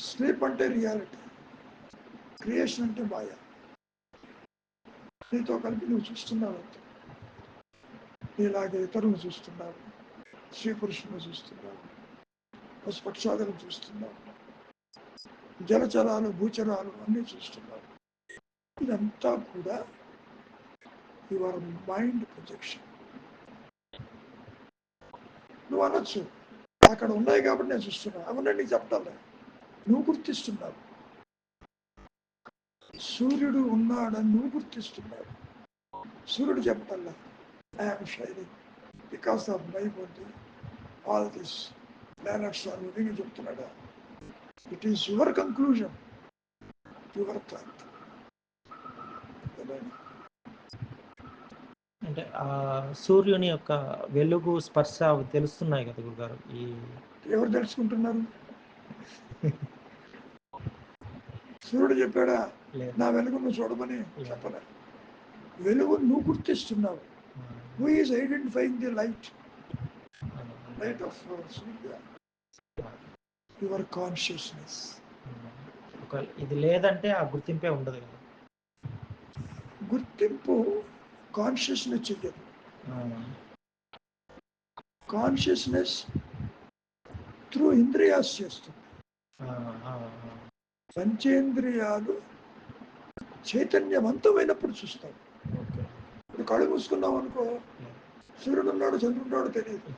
స్లీప్ అంటే రియాలిటీ, క్రియేషన్ అంటే మాయ. నీతో కలిపి నువ్వు చూస్తున్నావు అంతే, నీలాగే ఇతరులను చూస్తున్నావు, స్త్రీ పురుషులను చూస్తున్నావు, పశుపక్షాదులను చూస్తున్నావు, జలచరాలు భూచరాలు అన్నీ చూస్తున్నావు. ఇదంతా కూడా యువర్ మైండ్ ప్రొజెక్షన్. నువ్వు అనొచ్చు అక్కడ ఉన్నాయి కాబట్టి నేను చూస్తున్నా, అవునండి నీకు చెప్పాలి, నువ్వు గుర్తిస్తున్నావు. సూర్యుడు ఉన్నాడని నువ్వు గుర్తిస్తున్నావు, సూర్యుడు చెప్పాల I'm shining because of my body, all this planets are moving అని చెప్తున్నాడా? It is your conclusion, your thought. అంటే ఆ సూర్యుని యొక్క వెలుగు స్పర్శ తెలుస్తున్నాయి కదా గురుగారు. ఈ ఎవరు తెలుసుకుంటున్నారు? సూర్యుడు చెప్పాడా నా వెలుగు నువ్వు చూడమని? చెప్పలే. వెలుగు నువ్వు గుర్తిస్తున్నావు. Who is identifying the light, light of Surya? Your consciousness. ఇది లేదంటే ఆ గుర్తింపే ఉండదు కదా. గుర్తింపు కాన్షియస్నెస్ చెయ్యదు. కాన్షియస్నెస్ త్రూ ఇంద్రియాస్ చేస్తుంది. పంచేంద్రియాలు చైతన్యవంతమైనప్పుడు చూస్తాం. ఇప్పుడు కళ్ళు మూసుకున్నాం అనుకో, సూర్యుడు ఉన్నాడు చంద్రుడు ఉన్నాడు తెలియదు.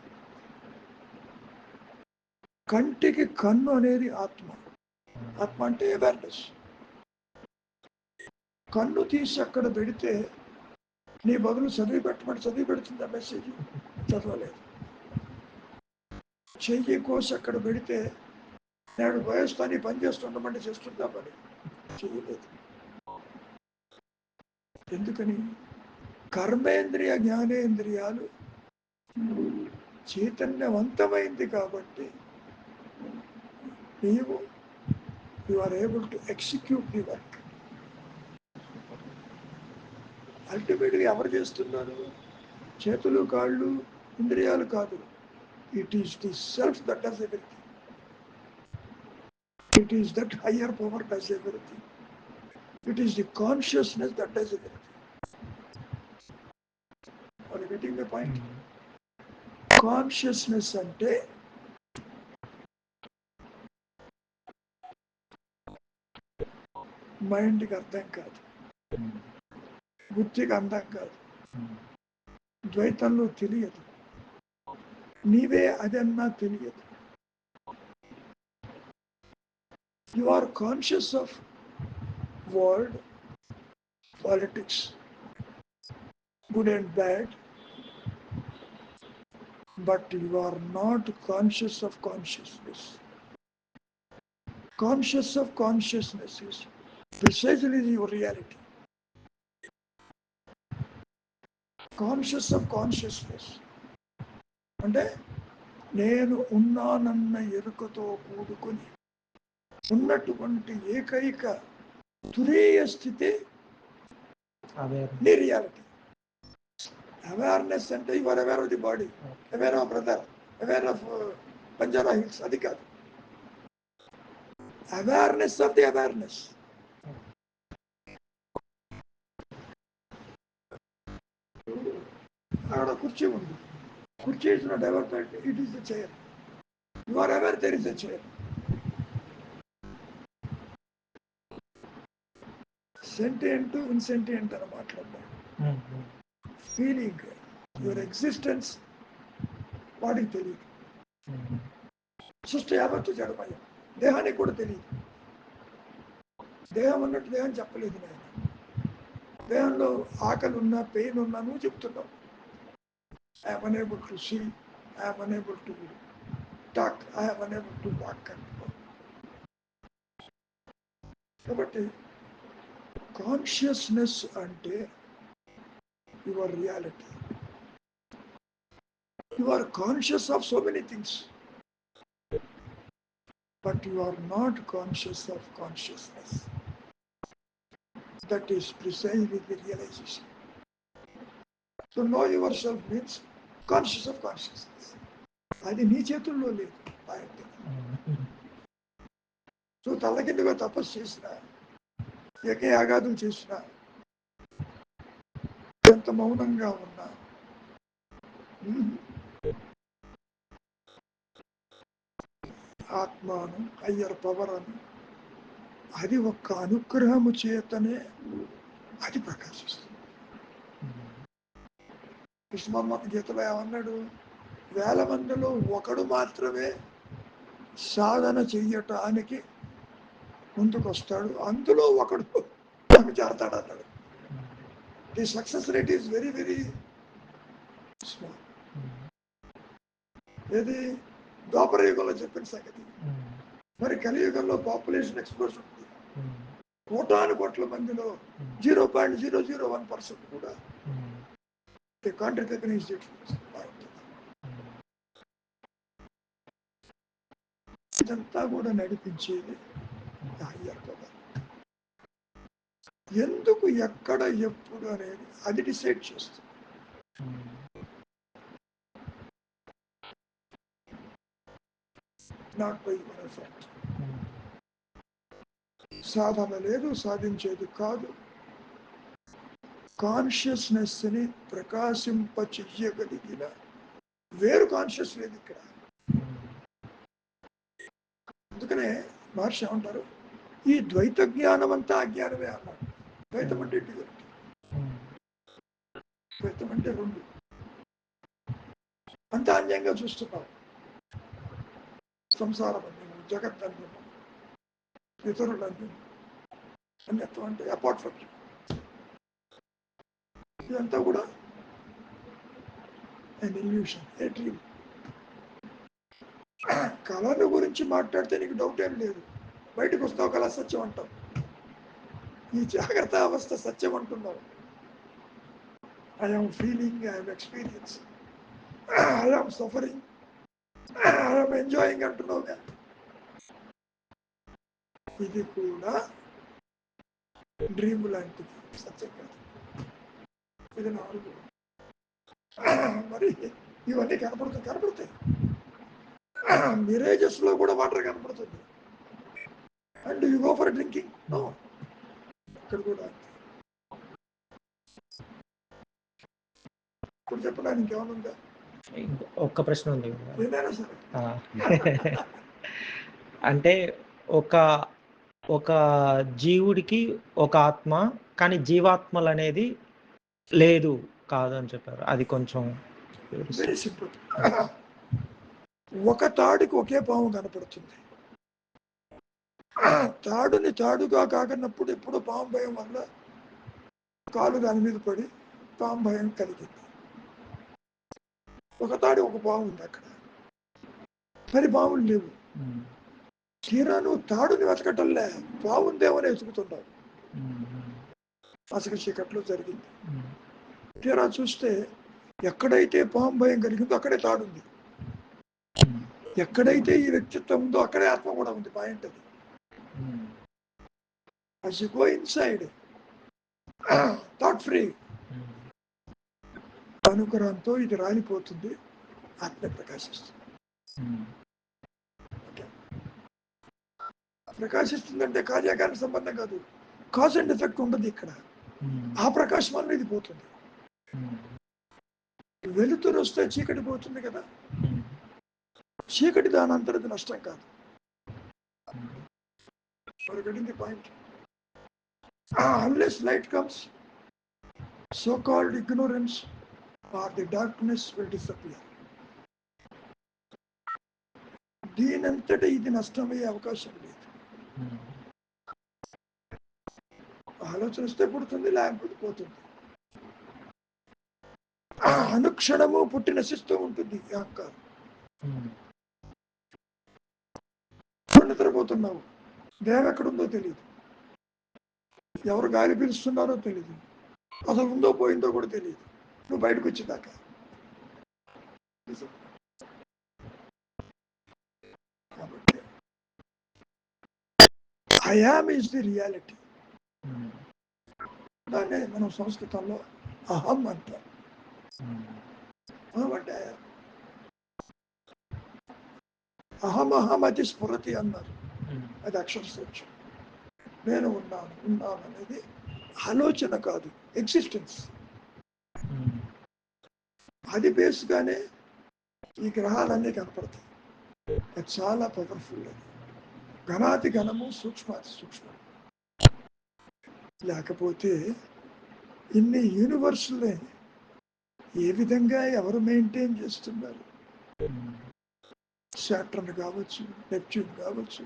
కంటికి కన్ను అనేది ఆత్మ. ఆత్మ అంటే అవేర్నెస్. కన్ను తీసి అక్కడ పెడితే నీ బదులు చదివి పెట్టమని చదివి పెడుతుంది ఆ మెసేజ్, చదవలేదు. చెయ్యి కోసి అక్కడ పెడితే నేడు వయస్సుని పని చేస్తుండమంటే చేస్తుందా పని, చేయలేదు. ఎందుకని? కర్మేంద్రియ జ్ఞానేంద్రియాలు చైతన్యవంతమైంది కాబట్టి నీవు you are able to execute the work. అల్టిమేట్గా ఎవరు చేస్తున్నారు? చేతులు, కాళ్ళు, ఇంద్రియాలు కాదు. It is the self that does everything. It is that higher power does everything. It is the consciousness that does everything. Are you getting the point? Consciousness అంటే మైండ్కి అర్థం కాదు, బుద్ధికి అర్థం కాదు, ద్వైతంలో తెలియదు, నీవే అదన్నా తెలియదు. You are conscious of world, politics, good and bad, but you are not conscious of consciousness. Conscious of consciousness is precisely your reality. Conscious of consciousness అంటే నేను ఉన్నానన్న ఎరుకతో కూడుకొని ఉన్నటువంటి ఏకైక తురీయ స్థితి నీ రియాలిటీ. అవేర్నెస్ అంటే you are aware of the body, aware of brother, aware of Banjara Hills, అది కాదు. Awareness of the awareness. అక్కడ కుర్చీ ఉంది, kurchi is not development, it is the chair. You are aware there is the chair. Sentient insentient అని మాట్లాడతాం. ఫీలింగ్, యువర్ ఎగ్జిస్టెన్స్ వాడికి తెలియదు. సృష్టి యావత్తు జడమయం, దేహానికి కూడా తెలియదు. దేహం అన్నట్టు దేహం చెప్పలేదు నేను. దేహంలో ఆకలి ఉన్నా, పెయిన్ ఉన్నా నువ్వు చెప్తున్నావు. I'm unable to see, I'm unable to talk, I'm unable to walk అంటున్నావు. కాబట్టి కాన్షియస్నెస్ అంటే your reality. You are conscious of so many things, but you are not conscious of consciousness. That is precisely the realization. So know yourself means conscious of consciousness. అది నీ చేతుల్లో లేదు. సో తల్లకిందుగా తపస్సు చేసినా, యజ్ఞయాగాదులు చేసినా, ఎంత మౌనంగా ఉన్నా, ఆత్మను, హయ్యర్ పవర్ అని, అది ఒక్క అనుగ్రహము చేతనే అది ప్రకాశిస్తుంది. కృష్ణ పరమాత్మ గీతలో ఏమన్నాడు? 1000 మందిలో ఒకడు మాత్రమే సాధన చెయ్యటానికి ముందుకు వస్తాడు, అందులో ఒకడు నాకు చేరతాడు అన్నాడు. The success rate is very very small. ఏది ద్వాపర యుగంలో చెప్పిన సంగతి. మరి కలియుగంలో పాపులేషన్ ఎక్స్ప్లోషన్ ఉంది. 1,000,000,000 మందిలో 0.001% కూడా can't recognize it. ఇదంతా కూడా నడిపించేది హయ్యర్ పవర్. ఎందుకు, ఎక్కడ, ఎప్పుడు అనేది అది డిసైడ్ చేస్తుంది. Not by your effort. సాధన లేదు, సాధించేది కాదు. కాన్షియస్నెస్ని ప్రకాశింప చెయ్యగలిగిన వేరు కాన్షియస్ లేదు ఇక్కడ. అందుకనే మహర్షి ఏమంటారు, ఈ ద్వైత జ్ఞానం అంతా అజ్ఞానమే అన్నాడు. ద్వైతం అంటే డ్యూయలిటీ, ద్వైతం అంటే రెండు, అంతా అన్యంగా చూస్తున్నాం. సంసారం అన్యము, జగత్ అన్యము, ఇతరులు అన్యము. అన్యత్వం అంటే అపార్ట్ ఫ్రమ్ యూ. ఇదంతా కూడా an illusion, a dream. కళల గురించి మాట్లాడితే నీకు డౌట్ ఏం లేదు, బయటకు వస్తావు కళ సత్యం అంటావు. ఈ జాగ్రత్త అవస్థ సత్యం అంటున్నావు. I'm feeling, I'm experience, I'm suffering, I'm enjoying అంటున్నావు. ఇది కూడా డ్రీమ్ లాంటిది, సత్యం కాదు. ఇది నాలుగు. మరి ఇవన్నీ కనపడతాయి. మిరేజెస్ లో కూడా వాటర్ కనపడుతుంది. And you go for drinking, no. ఇక్కడ కూడా ఇప్పుడు చెప్పడానికి ఇంకేమన్నా ఒక్క ప్రశ్న ఉంది. ఏదైనా సరే అంటే ఒక జీవుడికి ఒక ఆత్మ, కానీ జీవాత్మలు అనేది లేదు కాదు అని చెప్పారు. అది కొంచెం వెరీ సింపుల్. ఒక తాడుకి ఒకే పాము కనపడుతుంది. తాడుని తాడుగా కాకనప్పుడు ఎప్పుడు పాము భయం వల్ల కాలు దాని మీద పడి పాము భయం కలిగింది. ఒక తాడు ఒక పాము ఉంది అక్కడ, మరి పాములు లేవు. తీరా నువ్వు తాడుని వెతకటంలే, పావుందేమని వెతుకుతున్నావు. అసలు చీకట్లో జరిగింది. తీరా చూస్తే ఎక్కడైతే పాము భయం కలిగిందో అక్కడే తాడుంది. ఎక్కడైతే ఈ వ్యక్తిత్వం ఉందో అక్కడే ఆత్మ కూడా ఉంది. పాయింట్ అది. As you go inside, thought free, అనుగ్రహంతో ఇది రాలిపోతుంది, ఆత్మ ప్రకాశిస్తుంది. ప్రకాశిస్తుందంటే కార్యాకారణ సంబంధం కాదు, కాజ్ అండ్ ఎఫెక్ట్ ఉండదు ఇక్కడ. ఆ ప్రకాశం అనేది పోతుంది. వెలుతురు వస్తే చీకటి పోతుంది కదా, చీకటి దాని అంతటిది నష్టం కాదు. Point. Unless light comes, so-called ignorance or the darkness will disappear. దీనంతటా ఇది నష్టమయ్యే అవకాశం లేదు. ఆలోచన వస్తే పుడుతుంది, లేకపోతే పోతుంది. అనుక్షణము పుట్టి నశిస్తూ ఉంటుంది ఈ అహంకారం. నిద్రపోతున్నావు, దేహం ఎక్కడుందో తెలియదు, ఎవరు గాలి పీలుస్తున్నారో తెలియదు, అసలు ఉందో పోయిందో కూడా తెలియదు నువ్వు బయటకు వచ్చేదాకా. కాబట్టి I am is the reality. దాన్ని మనం సంస్కృతంలో అహం అంటాం. అంటే అహం అతి స్ఫురతి అన్నారు. అది అక్షర సత్యం. నేను ఉన్నాను అనేది ఆలోచన కాదు, ఎగ్జిస్టెన్స్. అది బేస్గానే ఈ గ్రహాలన్నీ కనపడతాయి. అది చాలా పవర్ఫుల్. అది ఘనాతి ఘనము, సూక్ష్మాతి సూక్ష్మం. లేకపోతే ఇన్ని యూనివర్సులే ఏ విధంగా ఎవరు మెయింటైన్ చేస్తున్నారు? సాటర్న్ కావచ్చు, నెప్ట్యూన్ కావచ్చు,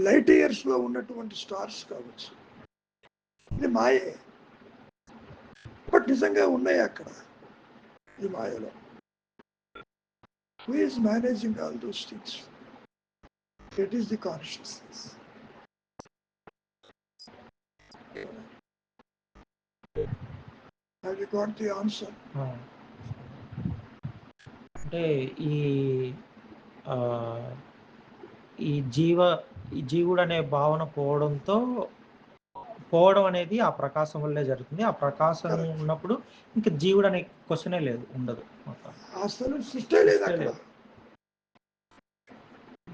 లైట్ ఇయర్స్ లో ఉన్నటువంటి స్టార్స్ కావచ్చు, ఇది మాయే. బట్ నిజంగా ఉన్నాయి అక్కడ ఈ మాయలో. Who is managing all those things? It is the consciousness. Have you got the answer? అంటే ఈ జీవుడు అనే భావన పోవడం అనేది ఆ ప్రకాశం వల్లే జరుగుతుంది. ఆ ప్రకాశం ఉన్నప్పుడు ఇంకా జీవుడు అనే క్వశ్చనే లేదు, ఉండదు. అసలు సృష్టి లేదు అక్కడ.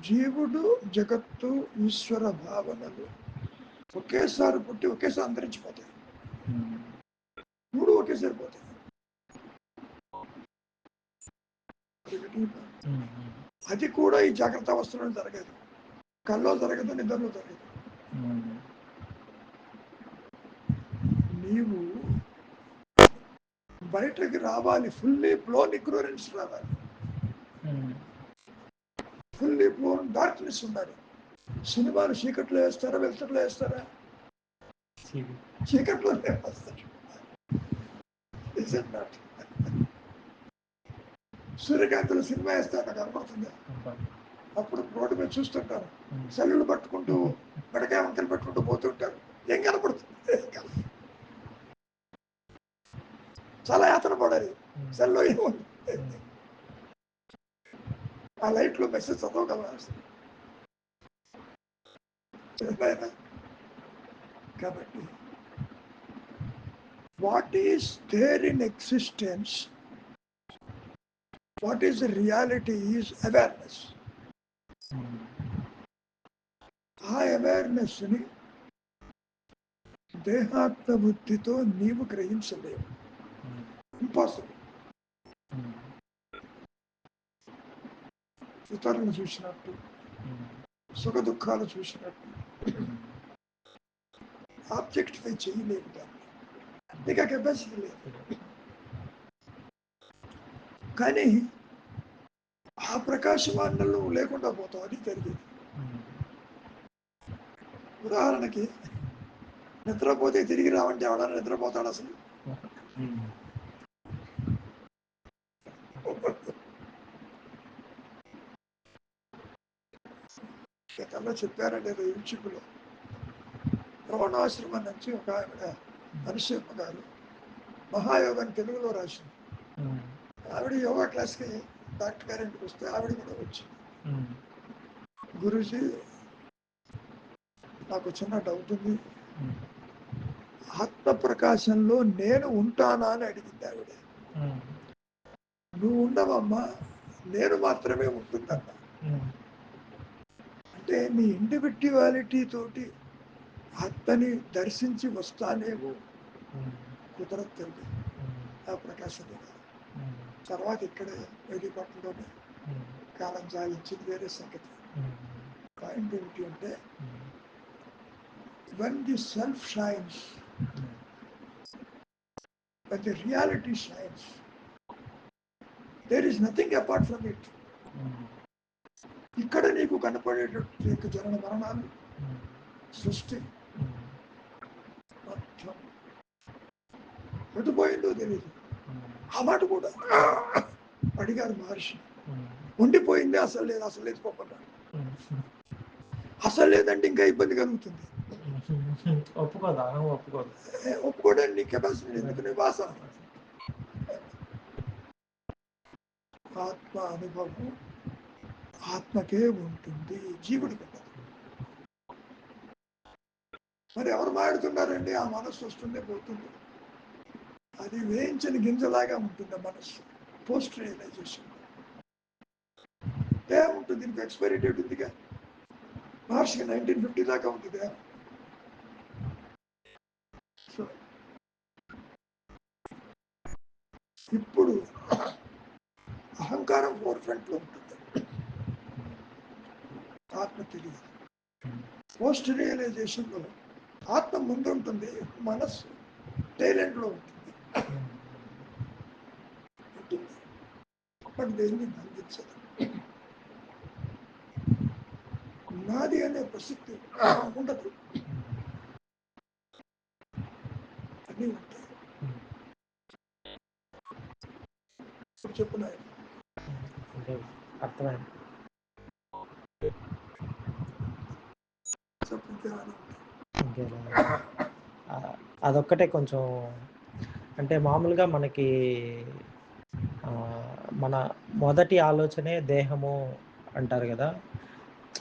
జీవుడు, జగత్తు, ఈశ్వర భావనలు ఒకేసారి పుట్టి ఒకేసారి అంతరించిపోతాయి. మూడు ఒకేసారి పోతాయి. అది కూడా ఈ జాగ్రత్త అవస్థలో జరగదు, కల్లో జరగదు, నిద్రలో జరగదు. నీవు బయటకి రావాలి, ఫుల్లీ బ్లోన్ ఇగ్నోరెన్స్ రావాలి. ఫుల్లీ ఓన్ డార్క్నెస్ ఉండాలి. సినిమాలు చీకట్లో వేస్తారా వెలుతురులో వేస్తారా? చీకట్లో వేస్తారు. సూర్యకాంతులు సినిమా వేస్తే నాకు కనపడుతుంది. అప్పుడు రోడ్డు మీద చూస్తుంటారు, సెల్లులు పట్టుకుంటూ మెడకాయ వంకలు పట్టుకుంటూ పోతుంటారు. ఏం కనపడుతుంది? చాలా యాతన పడాలి. సెల్లో ఏముంది? ఆ లైట్లో మెసేజ్ చదవగలరు. కాబట్టి what is there in existence, what is the reality is awareness. ఆ అవేర్నెస్ని దేహాత్మ బుద్ధితో నీవు గ్రహించలేవు. ఇంపాసిబుల్. ఇతరులను చూసినట్టు, సుఖ దుఃఖాలు చూసినట్టు ఆబ్జెక్టిఫై చేయలేవు. నీకు ఆ కెపాసిటీ లేదు. కానీ ఆ ప్రకాశమానంలో నువ్వు లేకుండా పోతావు. అది జరిగేది. ఉదాహరణకి నిద్రపోతే తిరిగి రావంటే ఎవడన్నా నిద్రపోతాడు అసలు? గతంలో చెప్పారండి యూట్యూబ్లో. ద్రోణాశ్రమం నుంచి ఒక ఆవిడ అనుసూయమ్మ గారు మహాయోగాన్ని తెలుగులో రాసింది. ఆవిడ యోగా క్లాస్కి డాక్టర్ గారి ఇంటికి వస్తే ఆవిడ కూడా వచ్చింది. గురూజీ, నాకు చిన్న డౌట్ ఉంది, ఆత్మ ప్రకాశంలో నేను ఉంటానా అని అడిగింది ఆవిడ. నువ్వు ఉండవమ్మా, నేను మాత్రమే ఉంటుందమ్మా. అంటే నీ ఇండివిడ్యువాలిటీ తోటి ఆత్మని దర్శించి వస్తానేమో, కుదరదు. ఆ ప్రకాశం తర్వాత ఇక్కడే వెలిపట్లోనే కాలం సాగించింది, వేరే సంగతి. పాయింట్ ఏమిటి అంటే, when the self shines, when the reality shines, there is nothing apart from it. ఇక్కడ నీకు కనపడేటట్టు జనన మరణాలు, సృష్టి మొత్తం ఎటుపోయిందో తెలియదు. ఆ మాట కూడా అడిగారు మహర్షి. ఉండిపోయింది, అసలు లేదు, అసలు లేదు పోకున్నాడు. అసలు లేదంటే ఇంకా ఇబ్బంది కలుగుతుంది. ఒప్పుకోవడానికి నీ కెపాసిటీ ఎందుకు? నీ వాసన. ఆత్మ అనుభవం ఆత్మకే ఉంటుంది, జీవుడికి ఉండదు. మరి ఎవరు మాట్లాడుతున్నారండి? ఆ మనస్సు వస్తుంది పోతుంది. అది వేయించని గింజలాగా ఉంటుంది ఆ మనస్సు. పోస్ట్ రియలైజేషన్ దేహం ఉంటుంది, దీనికి ఎక్స్పైరీ డేట్ ఉందిగా. మహర్షికి 1950 దాకా ఉంది దేహం. సో ఇప్పుడు అహంకారం ఫోర్ ఫ్రంట్ లో ఉంటుంది, ఆత్మ తెలియదు. పోస్ట్ రియలైజేషన్ లో ఆత్మ ముందు ఉంటుంది, మనస్సు టైలెంట్ లో ఉంటుంది. బట్ దేన్ని బంధించదు. నాది అనే ప్రసక్తి ఉండదు. అన్నీ ఉంటాయి. చెప్పున్నాయి. అర్థమైంది. అదొక్కటే కొంచెం అంటే మామూలుగా మనకి మన మొదటి ఆలోచనే దేహము అంటారు కదా.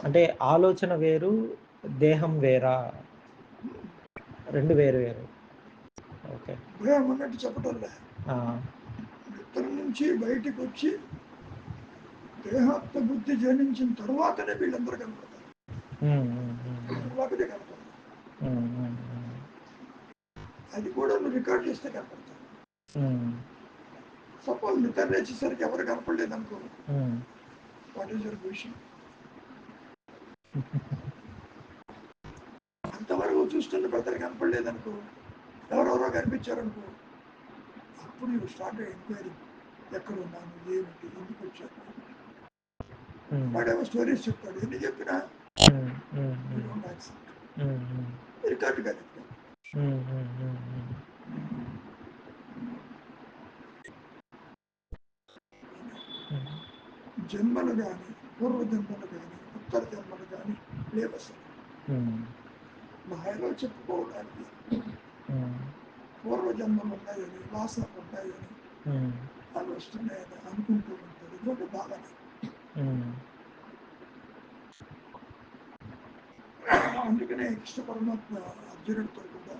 అంటే ఆలోచన వేరు, దేహం వేరా? రెండు వేరు వేరు. ఓకే, దేహం అన్నట్టు చెప్పటం లే. నిద్ర నుంచి బయటికి వచ్చి దేహాత్మ బుద్ధి జనించిన తర్వాతనే వీళ్ళందరూ కనపడతారు. తర్వాతనే కనపడతారు. అది కూడా నువ్వు రికార్డ్ చేస్తే కనపడతారు. సపోజ్ నిద్ర లేచేసరికి ఎవరు కనపడలేదు అనుకో, వాట్ ఈస్ యువర్ పొజిషన్? అంతవరకు చూస్తున్న పెద్దలు కనపడలేదనుకో, ఎవరెవరో కనిపించారనుకో, అప్పుడు నువ్వు స్టార్ట్ ఎంక్వైరీ. ఎక్కడ ఉన్నాను, ఏమిటి, ఎందుకు వచ్చాను? వాడేమో స్టోరీస్ చెప్తాడు, ఎన్ని చెప్పినా రికార్డు కాదు. జన్మలు కానీ పూర్వజన్మలు కానీ ఉత్తర జన్మలు కానీ లేవు అసలు. మాయలో చెప్పుకోవడానికి పూర్వజన్మలు ఉన్నాయని, వాసనలు ఉన్నాయని, అవి వస్తున్నాయని అనుకుంటూ ఉంటారు. ఇదొక భావన. అందుకనే కృష్ణ పరమాత్మ అర్జునుడితో కూడా,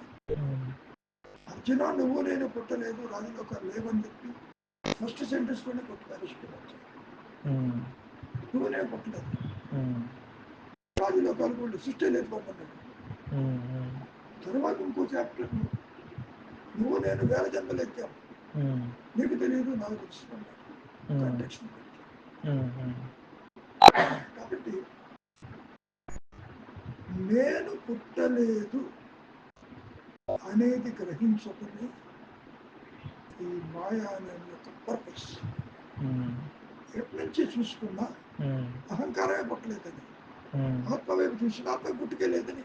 అర్జున నువ్వు నేను పుట్టలేదు, రాజలోకాలు లేవని చెప్పి ఫస్ట్ సెంటెన్స్ లోనే కొట్టుకోవచ్చు. నువ్వు నేను పుట్టలేదు, రాజలోకాలు కూడా సృష్టి లేదు పోతున్నాడు. తర్వాత ఇంకో చాప్టర్, నువ్వు నేను వేల జన్మలు ఎక్కావు, నీకు తెలియదు నాకు తెలుసుకున్నాడు. కాబట్టి నేను పుట్టలేదు అనేది గ్రహించుకుని ఈ మాయా అనే యొక్క పర్పస్ ఎప్పటి నుంచి చూసుకున్నా అహంకారమే పుట్టలేదని, ఆత్మ వైపు చూసిన ఆత్మ పుట్టుకెళ్ళలేదని,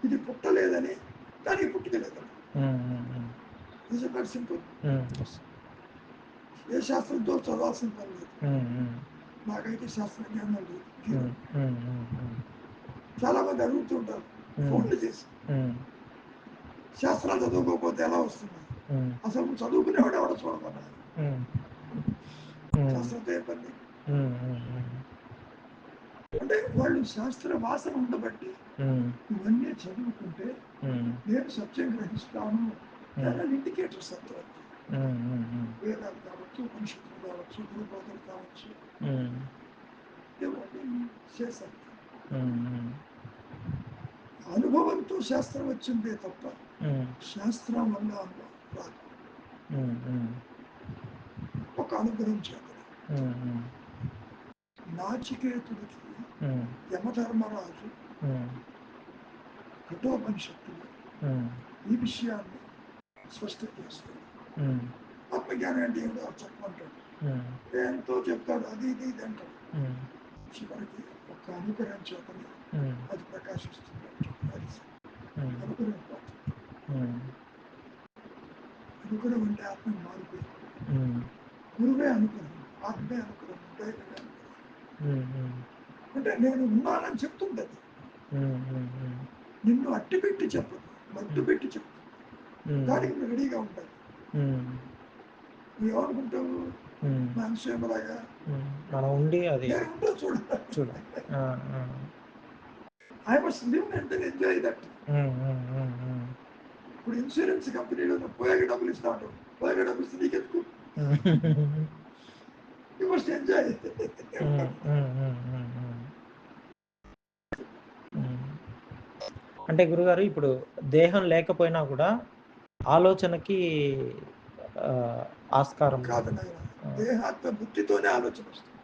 ఇది పుట్టలేదని దానికి పుట్టుకెళ్ళలేదని. Is very simple. ఏ శాస్త్రంతో చదవాల్సిన పని లేదు. నాకైతే శాస్త్ర జ్ఞానం లేదు. చాలా మంది అడుగుతుంటారు ఫోన్లు చేసి, శాస్త్రాలు చదువుకోకపోతే ఎలా వస్తుంది? అసలు చదువుకునేవాడు ఎవడ చూడమన్నా, శాస్త్రంతో ఏ పని? అంటే వాళ్ళు శాస్త్ర వాసన ఉండబట్టి ఇవన్నీ చదువుకుంటే నేను సత్యం గ్రహిస్తాను ఇండికేటర్ సత్యం. వేదాలు కావచ్చు, ఉపనిషత్తులు కావచ్చు, గురుబోధలు కావచ్చు, చేశారు. అనుభవంతో శాస్త్రం వచ్చిందే తప్ప శాస్త్రం వల్ల అనుభవం రాదు. ఒక అనుగ్రహం చేత నాచికేతుడికి యమధర్మరాజు కఠోపనిషత్తులు ఈ విషయాన్ని స్పష్టం చేస్తాడు. ఆత్మజ్ఞానం అంటే ఏమిటో చెప్పమంటాడు, ఎంతో చెప్తాడు, అది ఇది ఇది అంటాడు. చివరికి ఒక అనుగ్రహం చేతని అది ప్రకాశిస్తుంది. అనుగ్రహం అనుగ్రహం అంటే ఆత్మ మారిపోయింది. గురువే అనుగ్రహం, ఆత్మే అనుగ్రహం, దైవమే అనుగ్రహం. అంటే నేను ఉన్నానని చెప్తుంది అది. నిన్ను అట్టి పెట్టి చెప్పదు, మట్టు పెట్టి చెప్తుంది. దానికి నువ్వు రెడీగా ఉంటావు. నువ్వేమనుకుంటావు, మనిషిలాగా మనం ఉండి అది చూడాలి. I must live and then enjoy that. ఇప్పుడు ఇన్సూరెన్స్ కంపెనీలో పోయాక డబ్బులు ఇస్తా ఉంటావు, పోయాక డబ్బులు ఇస్తే నీకెందుకు? You must enjoy. అంటే గురుగారు ఇప్పుడు దేహం లేకపోయినా కూడా ఆలోచనకి ఆస్కారం కాదు నాయన, దేహాత్మ బుద్ధితోనే ఆలోచన వస్తుంది.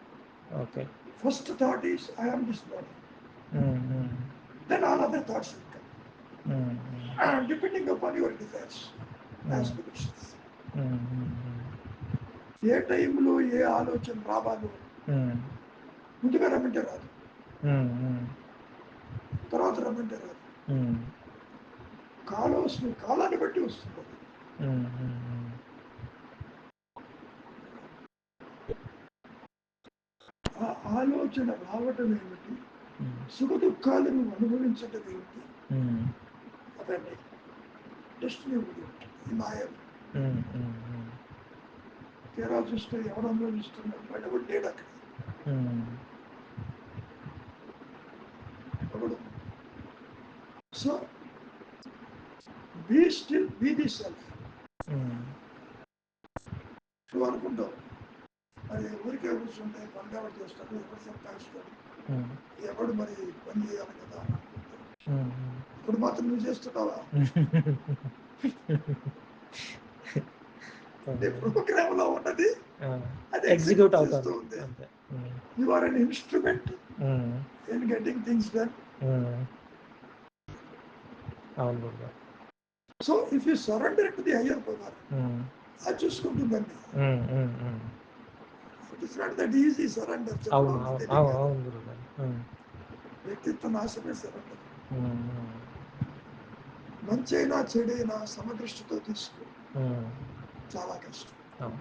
Okay, first thought is I am this body, then all other thoughts will come, depending upon your desires, aspirations. ఏ టైంలో ఏ ఆలోచన రావాలో ముందుగా రమ్మంటే రాదు, తర్వాత రమ్మంటే రాదు. కాలాన్ని బట్టి వస్తుంది. ఆ ఆలోచన రావటం ఏమిటి, సుఖ దుఃఖాలను అనుభవించటం ఏమిటి, అవన్నీ డెస్టినీ మాయ. తీరా చూస్తే ఎవరు అనుభవిస్తున్నారు, బయటకు లేడు అక్కడ. So be still, be the self. నువ్వు అనుకుంటావు మరి ఊరికే కూర్చుంటే పని ఎవరు చేస్తాడు, ఎవరు సంపాదిస్తాడు, ఎవడు మరి పని చేయాలి కదా అని అనుకుంటావు. ఇప్పుడు మాత్రం నువ్వు చేస్తున్నావా? ప్రోగ్రామ్ లో ఉన్నది అది ఎగ్జిక్యూట్ చేస్తూ ఉంది. You are an instrument in getting things done. So if you surrender to the higher power, అది చూసుకుంటుందండి. It is not that easy surrender. అవును అవును గురుగారు. వ్యక్తిత్వ నాశమే సరెండర్. మంచైనా చెడైనా సమదృష్టితో తీసుకో, చాలా కష్టం.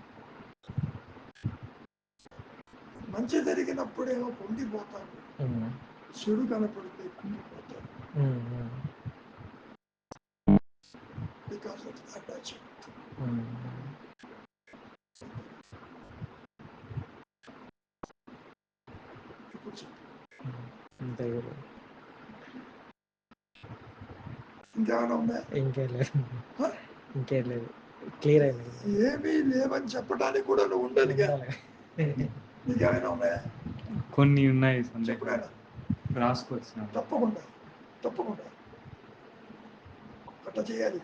మంచి జరిగినప్పుడేమో పొంగిపోతాను, చెడు కనపడితే కుంగిపోతాను. Because of attachment. ఇంకేమైనా ఉందా? ఇంకేం లేదు, క్లియర్ అయింది. ఏమీ లేవని చెప్పడానికి కూడా నువ్వు ఉండాలిగా. నీకేమైనా ఉన్నాయా? కొన్ని ఉన్నాయి, చెప్పాను. రాసుకొచ్చిన. తప్పకుండా తప్పకుండా అట్లా చేయాలి.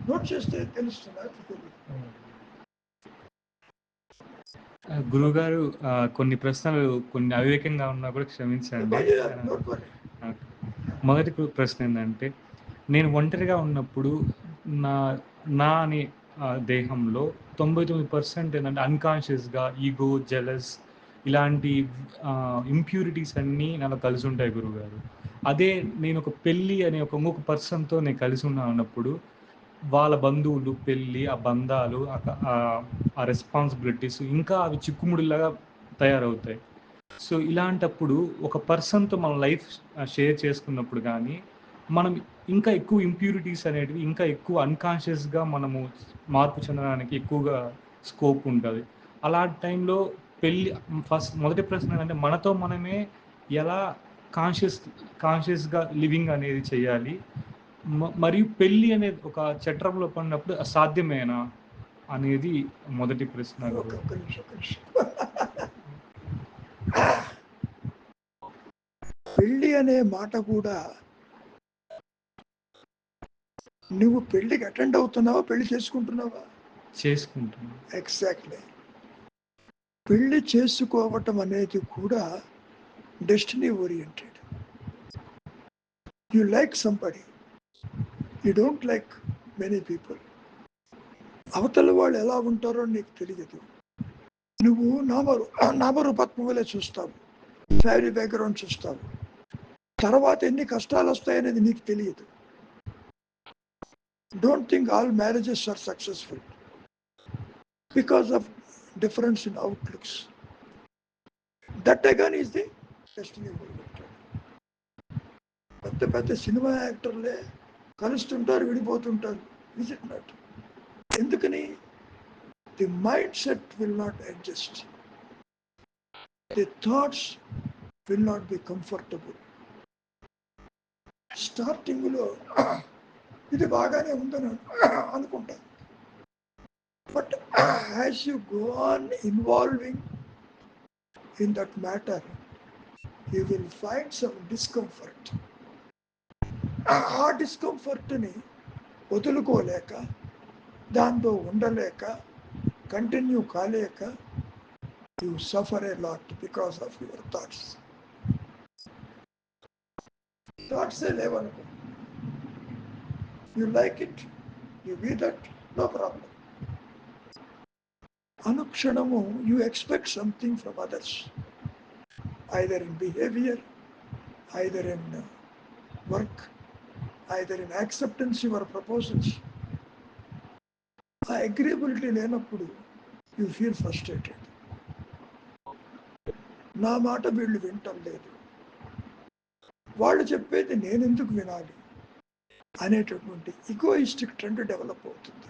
నోట్ చేస్తే తెలుస్తుందా? గురుగారు, కొన్ని ప్రశ్నలు కొన్ని అవివేకంగా ఉన్నా కూడా క్షమించండి. మొదటి ప్రశ్న ఏంటంటే, నేను ఒంటరిగా ఉన్నప్పుడు నా నా అనే దేహంలో 99% ఏంటంటే అన్కాన్షియస్గా ఈగో, జెలస్ ఇలాంటి ఇంప్యూరిటీస్ అన్నీ నాలో కలిసి ఉంటాయి గురుగారు. అదే నేను ఒక పెళ్ళి అనే ఒక ఇంకొక పర్సన్తో నేను కలిసి ఉన్నప్పుడు వాళ్ళ బంధువులు, పెళ్ళి, ఆ బంధాలు, ఆ రెస్పాన్సిబిలిటీస్ ఇంకా అవి చిక్కుముడిలాగా తయారవుతాయి. సో ఇలాంటప్పుడు ఒక పర్సన్తో మన లైఫ్ షేర్ చేసుకున్నప్పుడు కానీ మనం ఇంకా ఎక్కువ ఇంప్యూరిటీస్ అనేటివి ఇంకా ఎక్కువ అన్కాన్షియస్గా మనము మార్పు చెందడానికి ఎక్కువగా స్కోప్ ఉంటుంది. అలాంటి టైంలో మొదటి ప్రశ్న ఏంటంటే, మనతో మనమే ఎలా కాన్షియస్గా లివింగ్ అనేది చేయాలి, మరియు పెళ్ళి అనేది ఒక చట్రంలో పడినప్పుడు అసాధ్యమేనా అనేది మొదటి ప్రశ్న. పెళ్ళి అనే మాట కూడా, నువ్వు పెళ్ళికి అటెండ్ అవుతున్నావా, పెళ్లి చేసుకుంటున్నావా? చేసుకుంటున్నా. ఎగ్జాక్ట్లీ. పెళ్లి చేసుకోవటం అనేది కూడా destiny oriented. You like somebody, you don't like many people. అవతల వాళ్ళు ఎలా ఉంటారో నీకు తెలియదు. నువ్వు నామరూపత్మలే చూస్తావు, ఫ్యామిలీ బ్యాక్గ్రౌండ్ చూస్తావు. తర్వాత ఎన్ని కష్టాలు వస్తాయనేది నీకు తెలియదు. Don't think all marriages are successful because of difference in outlooks. That again is the destiny oriented. పెద్ద సినిమా యాక్టర్లే కలుస్తుంటారు, విడిపోతుంటారు. Is it not? ఎందుకని? The mindset will not adjust. The thoughts will not be comfortable. స్టార్టింగ్లో ఇది బాగానే ఉందని అనుకుంటా. But as you go on involving in that matter, you will find some discomfort. ఆ డిస్కంఫర్ట్ని వదులుకోలేక, దాంతో ఉండలేక, కంటిన్యూ కాలేక, you suffer a lot because of your thoughts. Thoughts ఏ లేవనుకో, you like it, you be that, no problem. Anukshanamo, you expect something from others, either in behavior, either in work, either in acceptance of your proposals. ఆ అగ్రీబిలిటీ లేనప్పుడు యూ ఫీల్ ఫ్రస్ట్రేటెడ్. నా మాట వీళ్ళు వింటం లేదు, వాళ్ళు చెప్పేది నేను ఎందుకు వినాలి అనేటటువంటి ఈగోయిస్టిక్ ట్రెండ్ డెవలప్ అవుతుంది.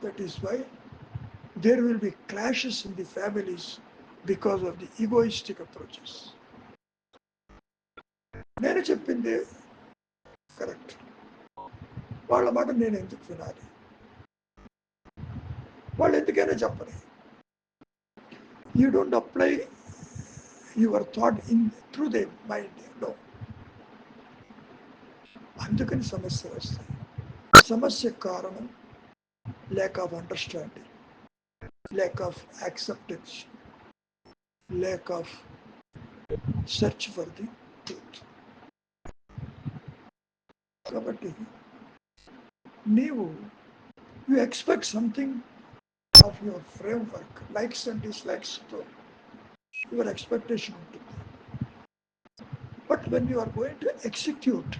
That is why there will be clashes in the families because of the egoistic approaches. నేను చెప్పింది కరెక్ట్, వాళ్ళ మాట నేను ఎందుకు వినాలి, వాళ్ళు ఎందుకైనా చెప్పని. You don't apply your thought in through the mind. No. అందుకని సమస్య వస్తాయి. సమస్య కారణం lack of understanding, lack of acceptance, lack of search for the truth. కాబట్టి నీవు you expect something of your framework, likes and dislikes, to your expectation ఉంటుంది. But when you are going to execute,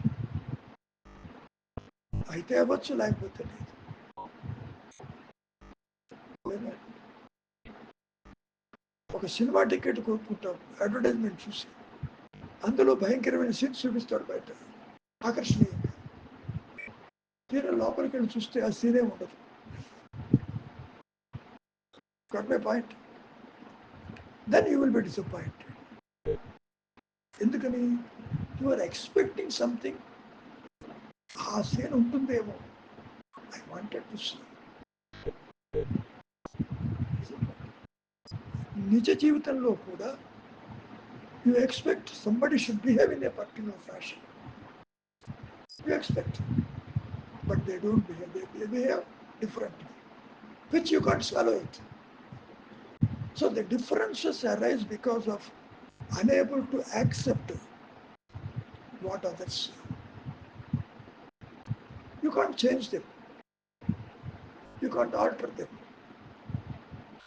అయితే అవ్వచ్చు లేకపోతే లేదు. ఒక సినిమా టికెట్ కొనుక్కుంటాం, అడ్వర్టైజ్మెంట్ చూసి అందులో భయంకరమైన సీన్స్ చూపిస్తాడు బయట ఆకర్షణీయంగా. తీరా లోపలికి వెళ్ళి చూస్తే ఆ సీనే ఉండదు. Got my point? Then you will be disappointed. ఎందుకని యు ఆర్ ఎక్స్పెక్టింగ్ సంథింగ్, ఆ సీన్ ఉంటుందేమో. I wanted to see. నిజ జీవితంలో కూడా you expect somebody should behave in a particular fashion. You expect, but they don't behave. They behave differently, which you can't swallow it. So the differences arise because of unable to accept what others say. You can't change them. You can't alter them.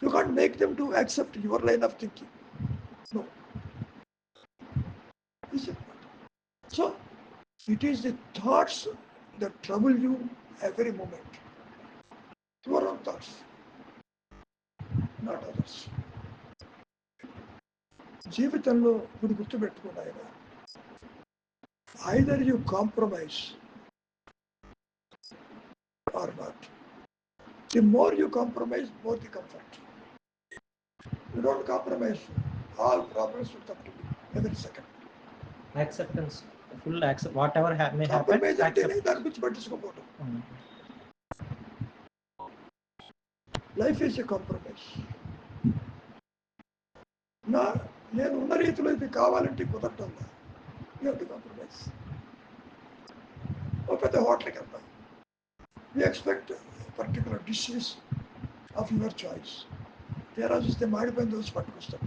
You can't make them to accept your line of thinking. No. Is it? So it is the thoughts that trouble you every moment. Your own thoughts, not others. జీవితంలో ఇప్పుడు గుర్తుపెట్టుకోండి ఆయన, either you compromise or not. The more you compromise, more the comfort. You don't compromise, all problems will come to you every second. Acceptance, full accept, whatever may happen. Compromise అంటే దాని గురించి పట్టించుకోకూడదు. Life is a compromise. నేను ఉన్న రీతిలో ఇది కావాలంటే కుదరటం లేదు. You have to compromise. ఒక పెద్ద హోటల్కి వెళ్తాం, you expect particular dishes of your choice. తీరా చూస్తే మాడిపోయిన దోశ పట్టుకొస్తాం.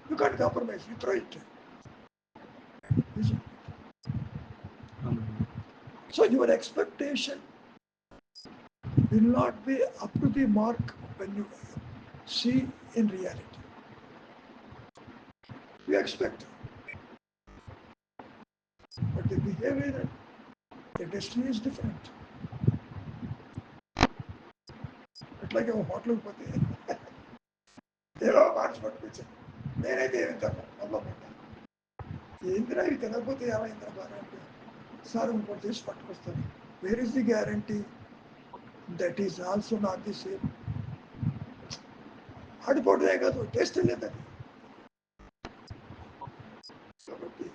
You can't compromise, you throw it. So your expectation will not be up to the mark when you see in reality. You expect, but the behavior, the destiny is different. It's like a hotel పోతే ఏవో మార్చి పట్టుకొచ్చాను, నేనైతే ఏమి తిన్నాను, మళ్ళీ పడ్డాను. ఏందిరా ఇవి తినకపోతే ఏమైందిరా బాగా అంటే, సార్ ఇంకోటి చేసి పట్టుకొస్తాను. Where is the guarantee that is also not the same? ఆడిపోవడమే కాదు, టేస్ట్ లేదని. కాబట్టి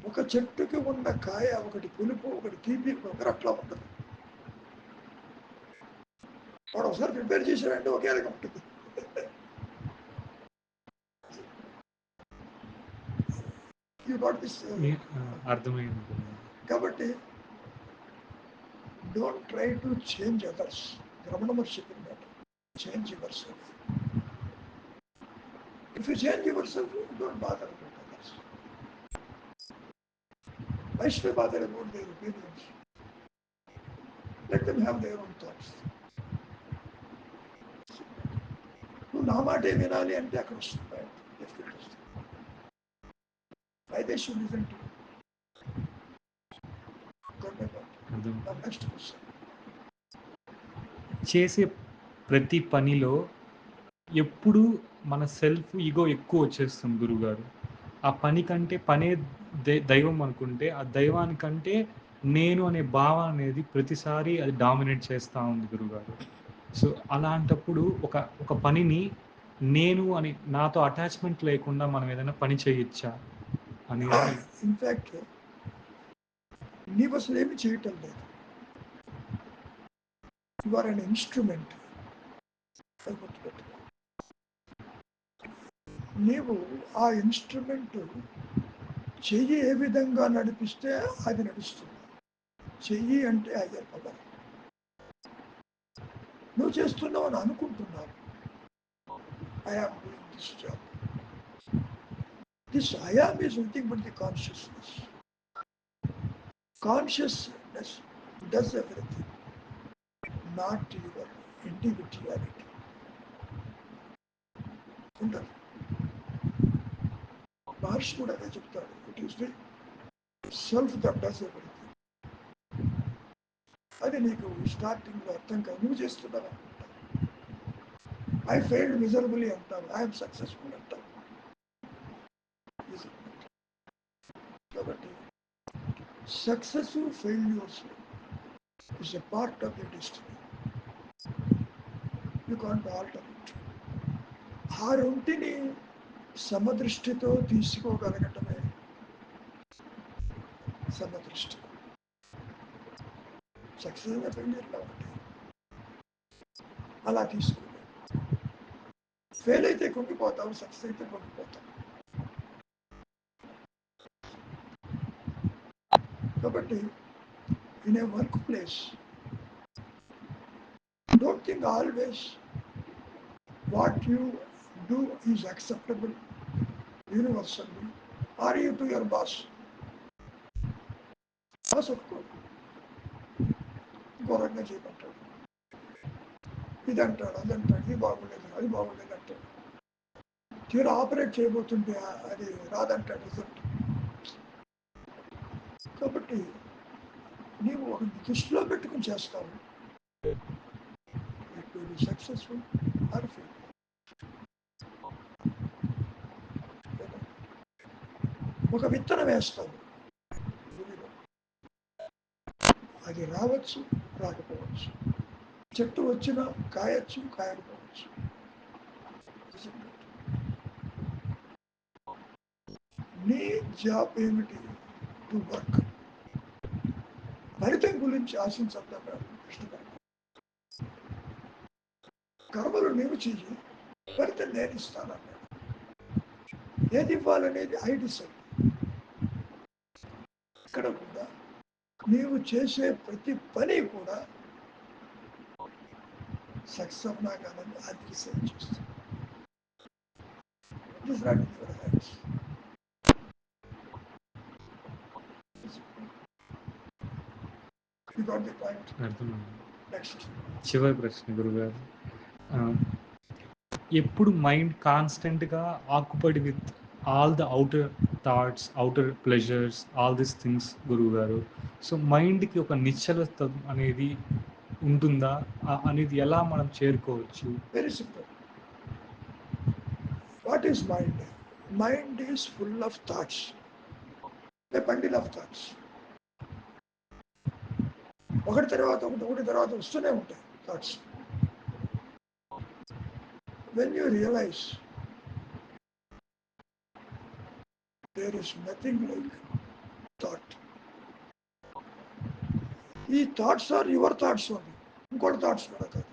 ఒక చెట్టుకి ఉన్న కాయ ఒకటి పులుపు, ఒకటి తీపి, ఒకరు అట్లా ఉంటుంది. వాడు ఒకసారి ప్రిపేర్ చేశారంటే ఒకేలాగా ఉంటుంది. అర్థమైంది. కాబట్టి don't try to change others. Ramana Maharshi చెప్పినట్టు, change your self. If you change your self, don't bother about others. Why should I bother about their opinions? Let them have their own thoughts. నువ్వు నా మాటే వినాలి అంటే అక్కడ వస్తుంది. Why they should listen to you? Next question. చేసే ప్రతి పనిలో ఎప్పుడు మన సెల్ఫ్ ఈగో ఎక్కువ వచ్చేస్తుంది గురుగారు. ఆ పని కంటే పనే దైవం అనుకుంటే, ఆ దైవానికంటే నేను అనే భావం అనేది ప్రతిసారి అది డామినేట్ చేస్తూ ఉంది గురుగారు. సో అలాంటప్పుడు ఒక పనిని నేను అని నాతో అటాచ్మెంట్ లేకుండా మనం ఏదైనా పని చేయొచ్చా అనేది. ఇన్ఫ్యాక్ట్ నీవు అసలు ఏమి చేయటం లేదు. You are an instrument. నీవు ఆ ఇన్స్ట్రుమెంట్ చెయ్యి ఏ విధంగా నడిపిస్తే అది నడుస్తుంది. చెయ్యి అంటే హయ్యర్ పవర్. నువ్వు చేస్తున్నావు అని అనుకుంటున్నావు. I am doing this job. This I am is nothing but the consciousness. Consciousness does everything. Not your individuality ఉండదు. మహర్షి కూడా అదే చెప్తాడు, it is the self that does everything. అది నీకు స్టార్టింగ్లో అర్థం కాదు, నువ్వు చేస్తున్నావు అనుకుంటావు. ఐ ఫెయిల్డ్ మిజరబుల్లీ అంటావు, ఐఎమ్ సక్సెస్ఫుల్ అంటావు. కాబట్టి success failures is a part of the destiny. You can't alter it. ఆ రొంటిని సమదృష్టితో తీసుకోగలగటమే సమదృష్టి. సక్సెస్ అయిన ఫెయిల్యూర్లో ఒకటి అలా తీసుకోలేదు. ఫెయిల్ అయితే కుంగిపోతావు, సక్సెస్ అయితే కుంగిపోతావు. కాబట్టి in a work place don't think always what you do is acceptable universally. Are you to your boss? Boss ఒప్పుకోడు, ఘోరంగా చేయమంటాడు, ఇది అంటాడు, అది అంటాడు, ఇది బాగుండేది, అది బాగుండేది అంటాడు. తీరా ఆపరేట్ చేయబోతుంటే అది రాదంటాడు రిజల్ట్. కాబట్టి నీవు ఒక దృష్టిలో పెట్టుకుని చేస్తావు, it will be successful or fail. ఒక విత్తనం వేస్తావు, అది రావచ్చు, రాకపోవచ్చు. చెట్టు వచ్చినా కాయచ్చు, కాయకపోవచ్చు. నీ జాబ్ ఏమిటి? To work. ఫలితం గురించి ఆశించద్దా, ఇష్టపడ. కర్మలు నీవు చెయ్యి, ఫలితం నేను ఇస్తానన్నాడు. ఏది ఇవ్వాలనేది ఐ డిసైడ్. ఇక్కడ కూడా నీవు చేసే ప్రతి పని కూడా సక్సెస్ అవ్వనా కాదని అది డిసైడ్ చేస్తాను. చివరి ప్రశ్న గురుగారు, ఎప్పుడు మైండ్ కాన్స్టెంట్గా occupied with all the outer thoughts, outer pleasures, all these things గురువుగారు, సో మైండ్కి ఒక నిశ్చలత అనేది ఉంటుందా అనేది ఎలా మనం చేరుకోవచ్చు? Very simple. What is mind? Mind is full of thoughts, a bundle of thoughts. ఒకటి తర్వాత ఒకటి, ఒకటి తర్వాత వస్తూనే ఉంటాయి thoughts. When you realise there is nothing like thought. ఈ thoughts are your thoughts only, ఇంకోటి థాట్స్ కూడా కాదు.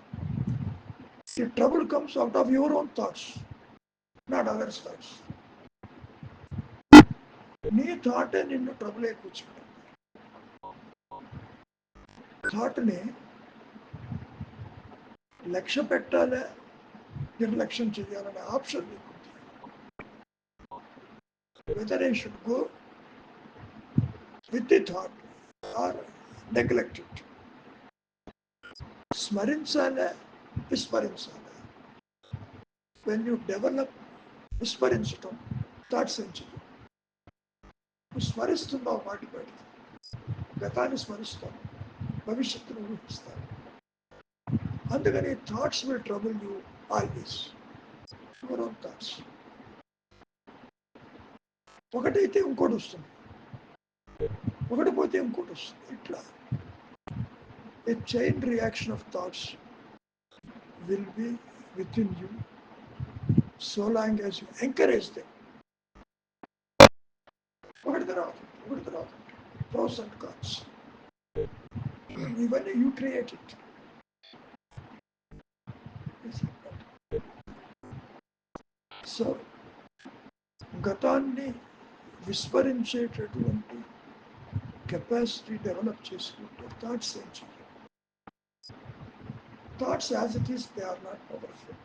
ఈ trouble comes out of your own thoughts, not others thoughts. నీ థాటే నిన్ను ట్రబుల్ కూర్చుంటుంది. థాట్ని లక్ష్య పెట్టాలే, నిర్లక్ష్యం చేయాలనే ఆప్షన్ నీకు. Whether I should go with the thought or neglect it. స్మరించాలే, విస్మరించాలి. వెన్ యూ డెవలప్ విస్మరించటం, థాట్స్ ఏం చేయవు. నువ్వు స్మరిస్తున్నావు, వాటి బయట గతాన్ని స్మరిస్తావు, భవిష్యత్తును ఊహిస్తావు. అందుకని thoughts will trouble you always, your own thoughts. ఒకటైతే ఇంకోటి వస్తుంది, ఒకటి పోతే ఇంకోటి వస్తుంది. ఇట్లా a chain reaction of thoughts will be within you so long as you encourage them. ఒకటి తర్వాత ఒకటి తర్వాత, pros and cons. Even you create it. So గతాన్ని విస్మరించేటటువంటి కెపాసిటీ డెవలప్ చేసుకుంటే థాట్స్ ఏం చేయాలి? Thoughts as it is, they are not powerful.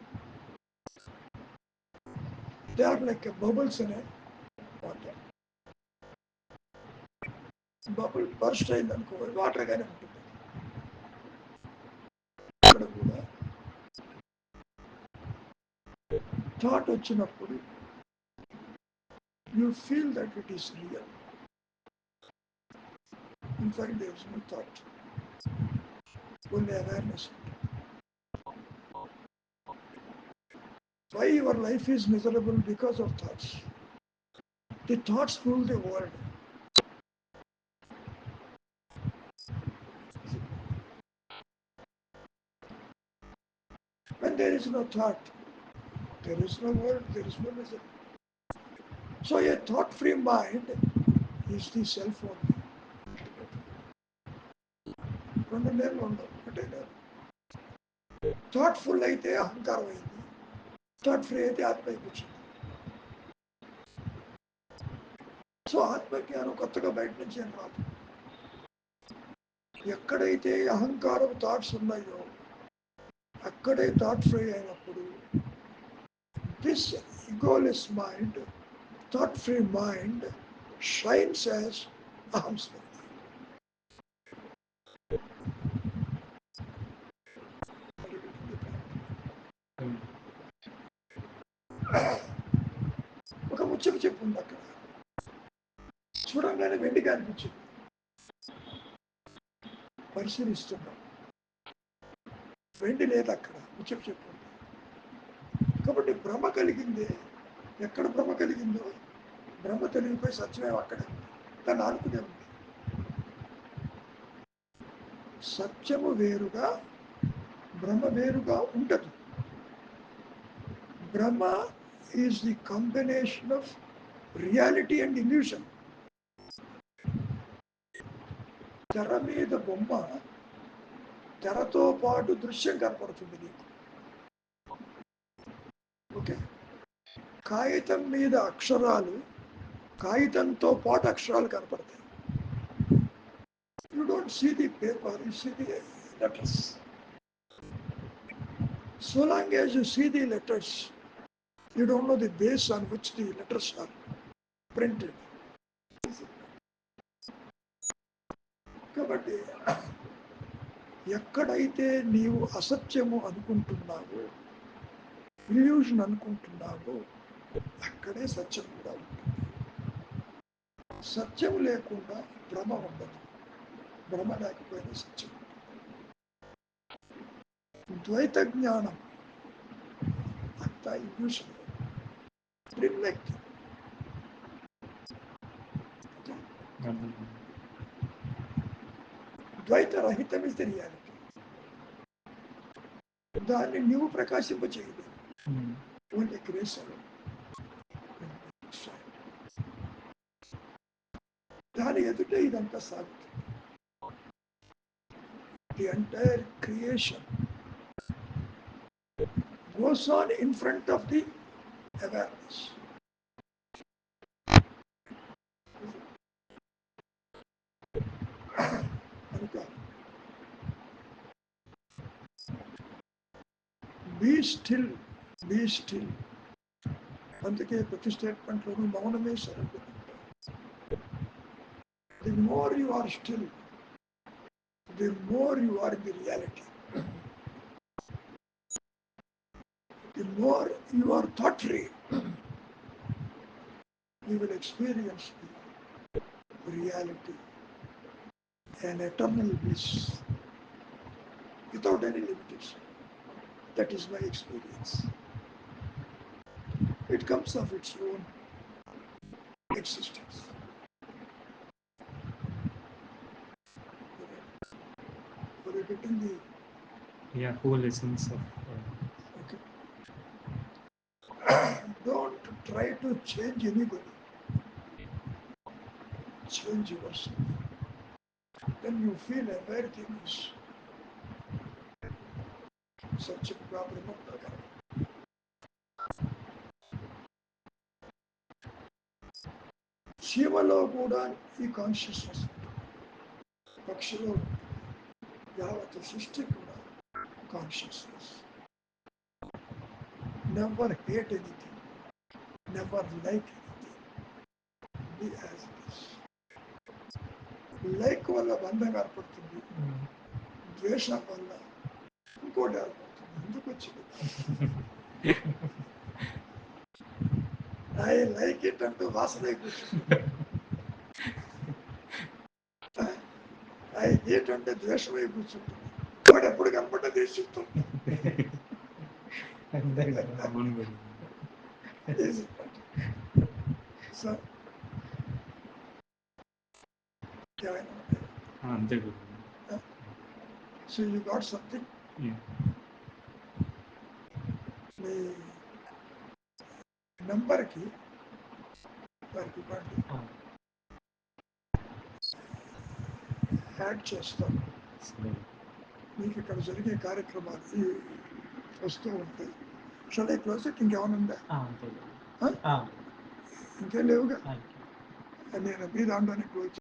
They are like a bubbles in a water. Bubble burst అయిందనుకో, వాటర్ గానే ఉంటుంది. థాట్ వచ్చినప్పుడు you feel that it is real. In fact, there is no thought, only awareness. Why your life is miserable? Because of thoughts. The thoughts rule the world. When there is no thought, there is no world, there is no misery. So a thought-free mind is the self only. రెండు నేర్లు ఉండవు ఒకటే నేర్లు. థాట్ఫుల్ అయితే అహంకారం అయింది, థాట్ ఫ్రీ అయితే ఆత్మ కూర్చుంది. సో ఆత్మజ్ఞానం కొత్తగా బయట నుంచి ఏం రాదు. ఎక్కడైతే అహంకారం థాట్స్ ఉన్నాయో అక్కడే థాట్ ఫ్రీ అయినప్పుడు this egoless mind, thought free mind shines as అహం స్వరూపం. ఒక ముచ్చట చెప్పుంది అక్కడ, చూడంగానే వెండిగా అనిపించింది. పరిశీలిస్తున్నాం, వెండి లేదు అక్కడ, ముచ్చట చెప్పుంది. కాబట్టి భ్రమ కలిగింది. ఎక్కడ భ్రమ కలిగిందో భ్రమ తెలిగిపోయి సత్యమే అక్కడే ఉంది, దాన్ని ఆనుకునే ఉంది. సత్యము వేరుగా భ్రమ వేరుగా ఉండదు. భ్రమ is the combination of reality and illusion. తెర మీద బొమ్మ, తెరతో పాటు దృశ్యం కనపడుతుంది నీకు. ఓకే, కాగితం మీద అక్షరాలు, కాగితంతో పాటు అక్షరాలు కనపడతాయి. You don't see the paper, you see the letters. So long as you see the letters, you don't know the base on which the letters are printed. కాబట్టి ఎక్కడైతే నీవు అసత్యము అనుకుంటున్నావో, ఇల్యూషన్ అనుకుంటున్నావో, అక్కడే సత్యం కూడా ఉంటుంది. సత్యం లేకుండా భ్రమ ఉండదు, భ్రమ లేకపోయినా సత్యం ఉంటుంది. ద్వైత జ్ఞానం అంతా ఇల్యూషన్, రిఫ్లెక్ట్. ద్వైత రహితం ఇస్ ది రియాలిటీ. దాన్ని నువ్వు ప్రకాశింపచేయలేదు, ఓన్లీ గ్రేస్ అలో. దాని ఎదుట ఇదంతా సాగుతుంది. The entire creation goes on in front of the awareness. Be still, be still. అందుకే ప్రతి స్టేట్మెంట్లోనూ మౌనమే సరైనది. The more you are still, the more you are in the reality. The more you are thought free, you will experience the reality, an eternal bliss without any limitation. That is my experience. It comes of its own existence. For getting the whole essence of okay. Don't try to change anybody. Change yourself. Then you feel everything is such a problem of the God. శివలో కూడా ఈ కాన్షియస్నెస్, పక్షిలో యావత్ సృష్టి కూడా consciousness. Never hate anything, never like anything, be as it is. Like వల్ల బంధం ఏర్పడుతుంది, ద్వేషం వల్ల ఇంకోటి ఏర్పడుతుంది. ఎందుకు వచ్చింది? ఐ లైక్ ఇట్ అంటూ వాసన కూర్చుంటుంది. ఐ హేట్ అంటే ద్వేషమై కూర్చుంటుంది. వాడు ఎప్పుడు కనపడ్డా దేశిస్తుంది. అవును గురువు. సో అంతే గురువు. So you got something. Yeah. మీ నెంబర్కి వారికి ఇవ్వండి, యాడ్ చేస్తాను. సరే. మీకు ఇక్కడ జరిగే కార్యక్రమాలు వస్తూ ఉంటాయి. Shall I close it? ఇంకేమైనా ఉందా? ఇంకేం లేవుగా. నేను మీ దాంట్లోనే క్లోజ్